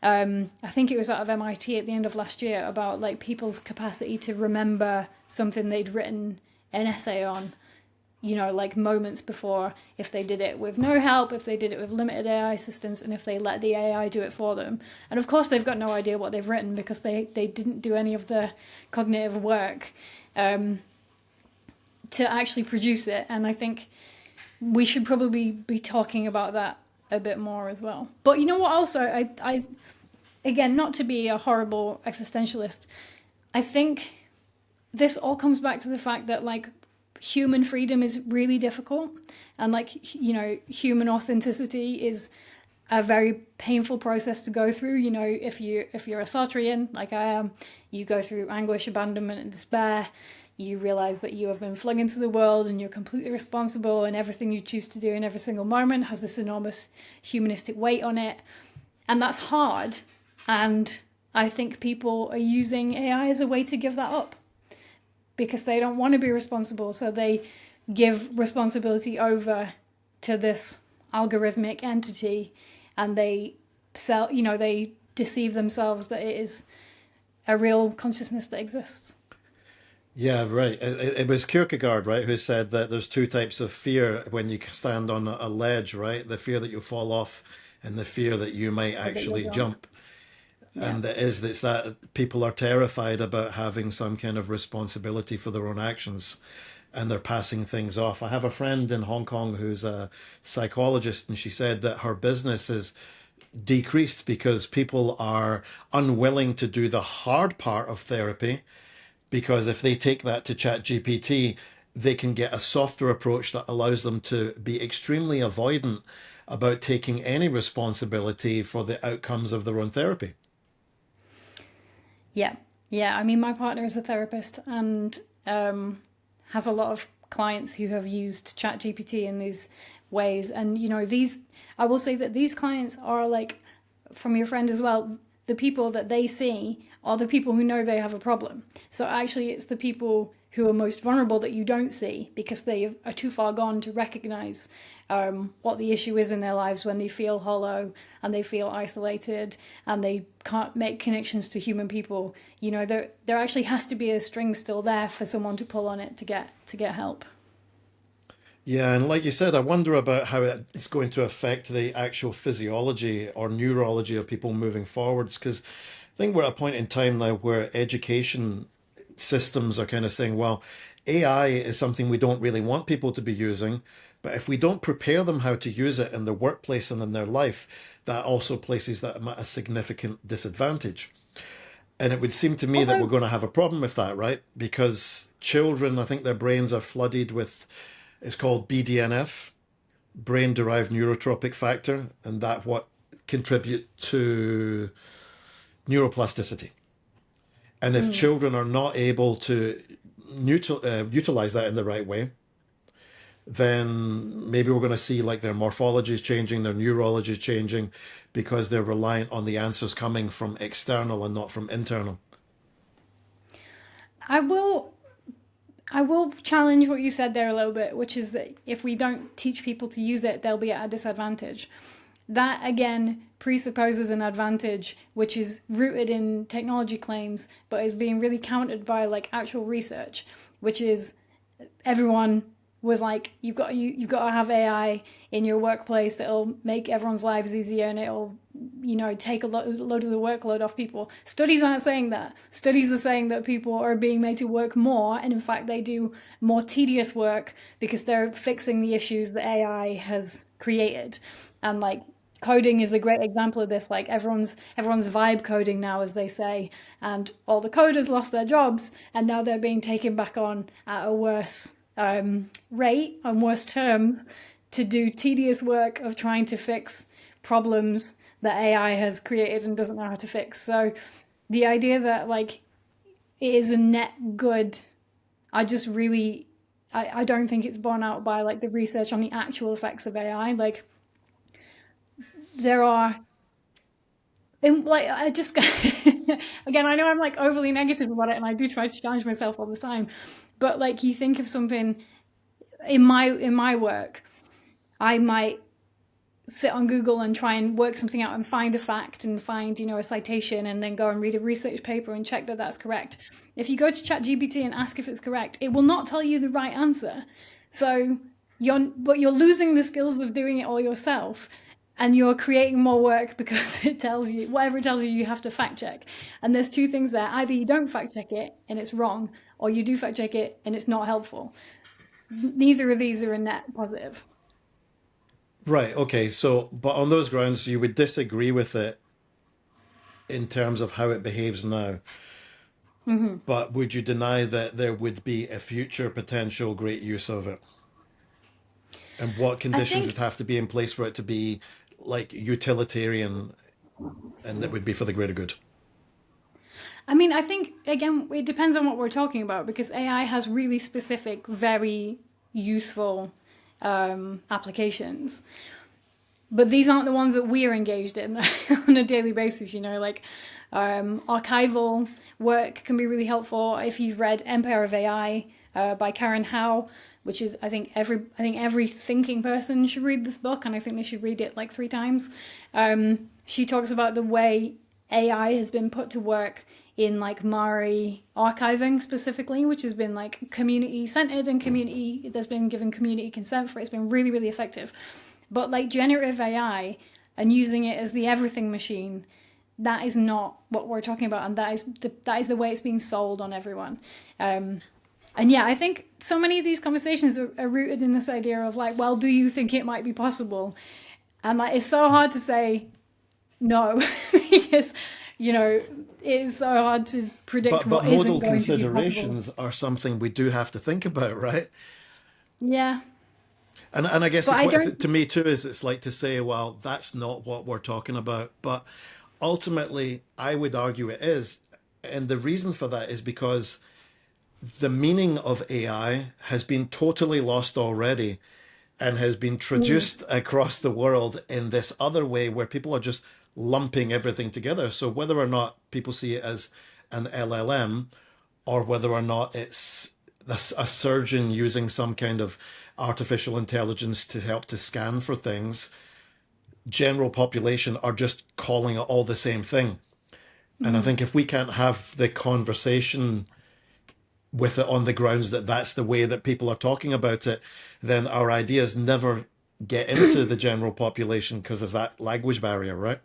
Speaker 2: I think it was out of MIT at the end of last year about like people's capacity to remember something they'd written an essay on, you know, like moments before, if they did it with no help, if they did it with limited AI assistance, and if they let the AI do it for them. And of course, they've got no idea what they've written because they didn't do any of the cognitive work to actually produce it. And I think we should probably be talking about that a bit more as well. But you know what, also, I again, not to be a horrible existentialist, I think this all comes back to the fact that like human freedom is really difficult, and like, you know, human authenticity is a very painful process to go through. You know, if you're a Sartrean like I am, you go through anguish, abandonment, and despair. You realize that you have been flung into the world and you're completely responsible, and everything you choose to do in every single moment has this enormous humanistic weight on it. And that's hard. And I think people are using AI as a way to give that up because they don't want to be responsible. So they give responsibility over to this algorithmic entity, and they sell, you know, they deceive themselves that it is a real consciousness that exists.
Speaker 1: Yeah, right. It was Kierkegaard, right, who said that there's two types of fear when you stand on a ledge, right? The fear that you'll fall off and the fear that you might
Speaker 2: Or that you'll
Speaker 1: actually
Speaker 2: jump.
Speaker 1: jump.
Speaker 2: Yeah.
Speaker 1: And it's that people are terrified about having some kind of responsibility for their own actions, and they're passing things off. I have a friend in Hong Kong who's a psychologist, and she said that her business is decreased because people are unwilling to do the hard part of therapy, because if they take that to chat gpt, they can get a softer approach that allows them to be extremely avoidant about taking any responsibility for the outcomes of their own therapy.
Speaker 2: Yeah. Yeah. I mean, my partner is a therapist, and has a lot of clients who have used ChatGPT in these ways. And, I will say that these clients are like, from your friend as well, the people that they see are the people who know they have a problem. So actually, it's the people who are most vulnerable that you don't see because they are too far gone to recognize what the issue is in their lives when they feel hollow and they feel isolated and they can't make connections to human people. There actually has to be a string still there for someone to pull on it to get help.
Speaker 1: Yeah, and like you said, I wonder about how it's going to affect the actual physiology or neurology of people moving forwards. Because I think we're at a point in time now where education systems are kind of saying, well, AI is something we don't really want people to be using, but if we don't prepare them how to use it in the workplace and in their life, that also places them at a significant disadvantage. And it would seem to me that we're
Speaker 2: Although,
Speaker 1: going to have a problem with that, right? Because children, I think their brains are flooded with, it's called BDNF, brain derived neurotropic factor, and that what contribute to neuroplasticity. And if
Speaker 2: mm,
Speaker 1: children are not able to utilize that in the right way, then maybe we're going to see like their morphology is changing, their neurology is changing because they're reliant on the answers coming from external and not from internal.
Speaker 2: I will I will challenge what you said there a little bit, which is that if we don't teach people to use it, they'll be at a disadvantage. That again presupposes an advantage which is rooted in technology claims but is being really countered by like actual research, which is everyone was like, you've got to have AI in your workplace that'll make everyone's lives easier and it'll take a load of the workload off people. Studies aren't saying that. Studies are saying that people are being made to work more, and in fact they do more tedious work because they're fixing the issues that AI has created. And like coding is a great example of this. Like everyone's vibe coding now, as they say, and all the coders lost their jobs and now they're being taken back on at a worse rate, on worse terms, to do tedious work of trying to fix problems that AI has created and doesn't know how to fix. So the idea that like it is a net good, I just really I don't think it's borne out by like the research on the actual effects of AI. Like there are and like I just again, I know I'm like overly negative about it and I do try to challenge myself all the time. But like you think of something in my work, I might sit on Google and try and work something out and find a fact and find, a citation and then go and read a research paper and check that that's correct. If you go to ChatGPT and ask if it's correct, it will not tell you the right answer. So you're losing the skills of doing it all yourself and you're creating more work because it tells you whatever it tells you you have to fact check. And there's two things there. Either you don't fact check it and it's wrong, or you do fact check it and it's not helpful. Neither of these are a net positive.
Speaker 1: Right. Okay. So, but on those grounds, you would disagree with it in terms of how it behaves now.
Speaker 2: Mm-hmm.
Speaker 1: But would you deny that there would be a future potential great use of it? And what
Speaker 2: I
Speaker 1: conditions would
Speaker 2: think
Speaker 1: have to be in place for it to be like utilitarian and that would be for the greater good?
Speaker 2: I think again it depends on what we're talking about because AI has really specific, very useful applications. But these aren't the ones that we're engaged in on a daily basis. Like archival work can be really helpful. If you've read Empire of AI by Karen Howe, which is I think every thinking person should read this book, and I think they should read it like 3 times. She talks about the way AI has been put to work in like Mari archiving specifically, which has been like community centered and community. There's been given community consent for it. It's been really really effective. But like generative AI and using it as the everything machine, that is not what we're talking about, and that is the way it's being sold on everyone. And yeah, I think so many of these conversations are rooted in this idea of like, well, do you think it might be possible? And like, it's so hard to say no because it is so hard to predict
Speaker 1: But
Speaker 2: what isn't
Speaker 1: modal
Speaker 2: going to be possible.
Speaker 1: considerations are something we do have to think about, right?
Speaker 2: Yeah,
Speaker 1: And I guess
Speaker 2: but
Speaker 1: the
Speaker 2: I don't.
Speaker 1: to me too is it's like to say, well, that's not what we're talking about. But ultimately, I would argue it is, and the reason for that is because the meaning of AI has been totally lost already and has been
Speaker 2: Mm.
Speaker 1: traduced across the world in this other way where people are just lumping everything together. So whether or not people see it as an LLM or whether or not it's a surgeon using some kind of artificial intelligence to help to scan for things, general population are just calling it all the same thing. And I
Speaker 2: Mm.
Speaker 1: think if we can't have the conversation with it on the grounds that that's the way that people are talking about it, then our ideas never get into the general population because there's that language barrier, right?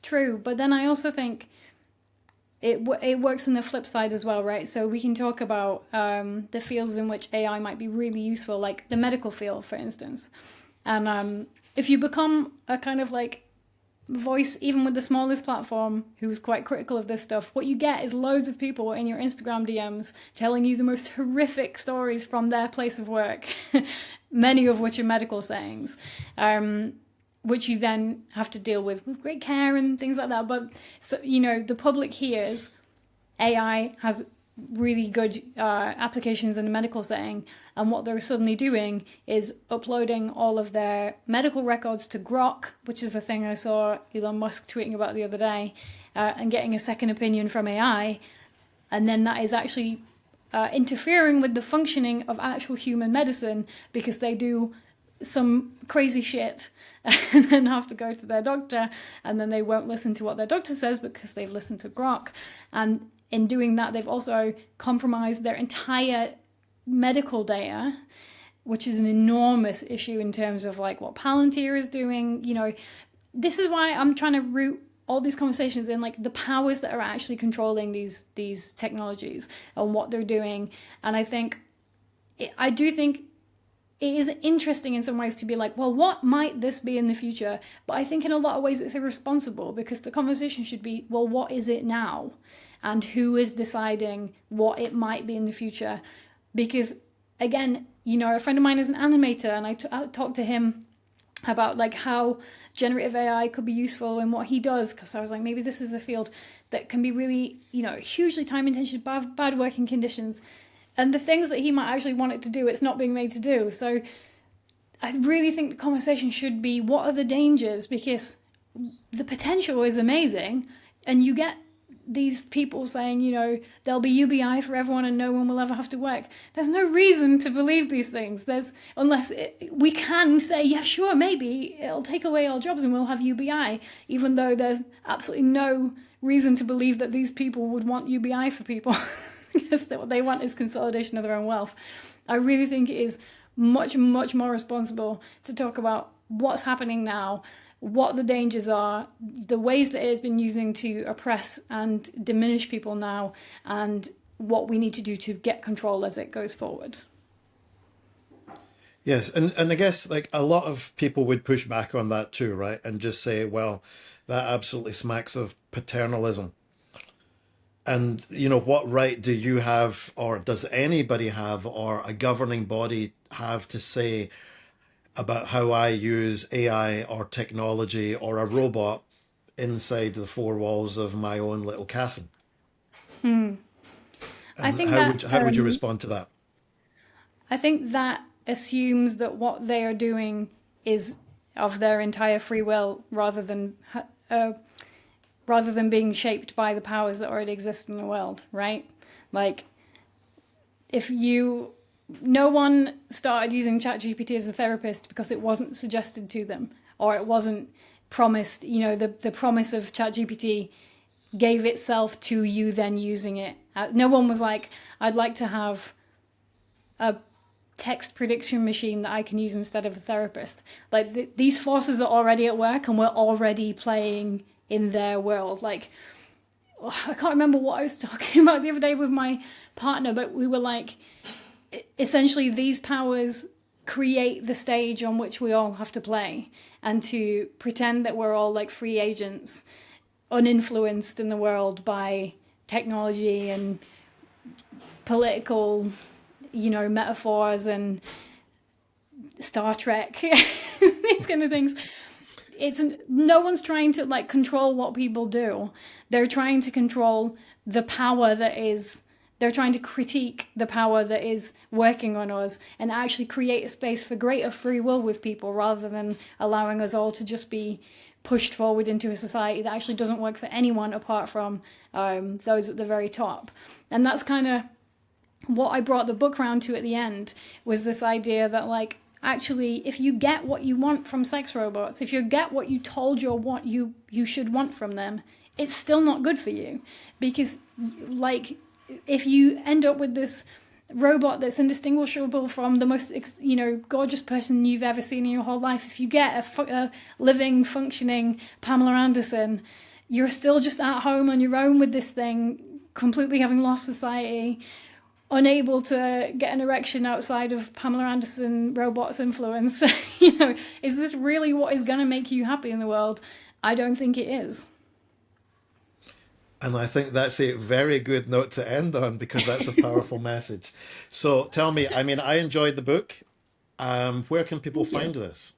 Speaker 2: True, but then I also think it works on the flip side as well, right? So we can talk about the fields in which AI might be really useful, like the medical field, for instance. And if you become a kind of like voice, even with the smallest platform, who's quite critical of this stuff, what you get is loads of people in your Instagram DMs telling you the most horrific stories from their place of work, many of which are medical sayings, which you then have to deal with great care and things like that. But so the public hears AI has really good applications in a medical setting, and what they're suddenly doing is uploading all of their medical records to Grok, which is a thing I saw Elon Musk tweeting about the other day, and getting a second opinion from AI, and then that is actually interfering with the functioning of actual human medicine because they do some crazy shit and then have to go to their doctor, and then they won't listen to what their doctor says because they've listened to Grok. And in doing that, they've also compromised their entire medical data, which is an enormous issue in terms of like what Palantir is doing. This is why I'm trying to root all these conversations in like the powers that are actually controlling these technologies and what they're doing. And I do think it is interesting in some ways to be like, well, what might this be in the future? But I think in a lot of ways it's irresponsible, because the conversation should be, well, what is it now? And who is deciding what it might be in the future? Because again, a friend of mine is an animator, and I talked to him about like how generative AI could be useful in what he does, because I was like, maybe this is a field that can be really, hugely time intensive, bad working conditions. And the things that he might actually want it to do, it's not being made to do. So I really think the conversation should be, what are the dangers? Because the potential is amazing. And you get these people saying, there'll be UBI for everyone and no one will ever have to work. There's no reason to believe these things. We can say, yeah, sure, maybe it'll take away our jobs and we'll have UBI, even though there's absolutely no reason to believe that these people would want UBI for people. Because what they want is consolidation of their own wealth. I really think it is much, much more responsible to talk about what's happening now, what the dangers are, the ways that it has been using to oppress and diminish people now, and what we need to do to get control as it goes forward.
Speaker 1: Yes, and I guess like a lot of people would push back on that too, right? And just say, well, that absolutely smacks of paternalism. And what right do you have, or does anybody have, or a governing body have to say about how I use AI or technology or a robot inside the four walls of my own little castle?
Speaker 2: I
Speaker 1: And
Speaker 2: think
Speaker 1: how
Speaker 2: that
Speaker 1: would how would you respond to that?
Speaker 2: I think that assumes that what they are doing is of their entire free will, uh, rather than being shaped by the powers that already exist in the world, right? Like, if you no one started using ChatGPT as a therapist because it wasn't suggested to them, or it wasn't promised. The promise of ChatGPT gave itself to you then using it. No one was like, I'd like to have a text prediction machine that I can use instead of a therapist. Like, these forces are already at work, and we're already playing in their world. Like, I can't remember what I was talking about the other day with my partner, but we were like, essentially these powers create the stage on which we all have to play, and to pretend that we're all like free agents, uninfluenced in the world by technology and political, metaphors and Star Trek, these kind of things. No one's trying to like control what people do. They're trying to control the power that is They're trying to critique the power that is working on us and actually create a space for greater free will with people, rather than allowing us all to just be pushed forward into a society that actually doesn't work for anyone apart from those at the very top. And that's kind of what I brought the book round to at the end, was this idea that, like, actually, if you get what you want from sex robots, if you get what you told you should want from them, it's still not good for you. Because, like, if you end up with this robot that's indistinguishable from the most, gorgeous person you've ever seen in your whole life, if you get a living, functioning Pamela Anderson, you're still just at home on your own with this thing, completely having lost society, unable to get an erection outside of Pamela Anderson robot's influence. Is this really what is going to make you happy in the world? I don't think it is.
Speaker 1: And I think that's a very good note to end on, because that's a powerful message. So tell me, I mean, I enjoyed the book. Where can people
Speaker 2: Thank you.
Speaker 1: find this?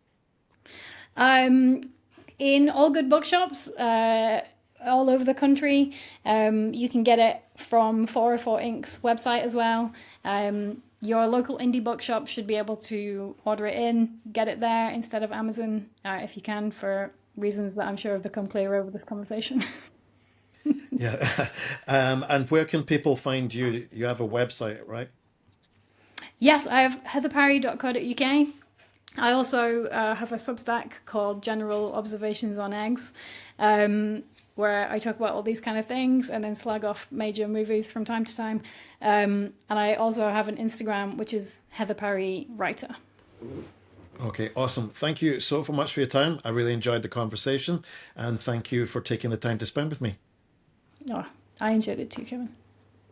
Speaker 2: In all good bookshops, all over the country. You can get it from 404 Inc.'s website as well. Your local indie bookshop should be able to order it in, get it there instead of Amazon, if you can, for reasons that I'm sure have become clear over this conversation.
Speaker 1: Yeah. And where can people find you? You have a website, right?
Speaker 2: Yes, I have heatherparry.co.uk. I also have a Substack called General Observations on Eggs, where I talk about all these kind of things and then slag off major movies from time to time. And I also have an Instagram, which is Heather Parry Writer.
Speaker 1: Okay, awesome. Thank you so much for your time. I really enjoyed the conversation, and thank you for taking the time to spend with me.
Speaker 2: Oh, I enjoyed it too, Kevin.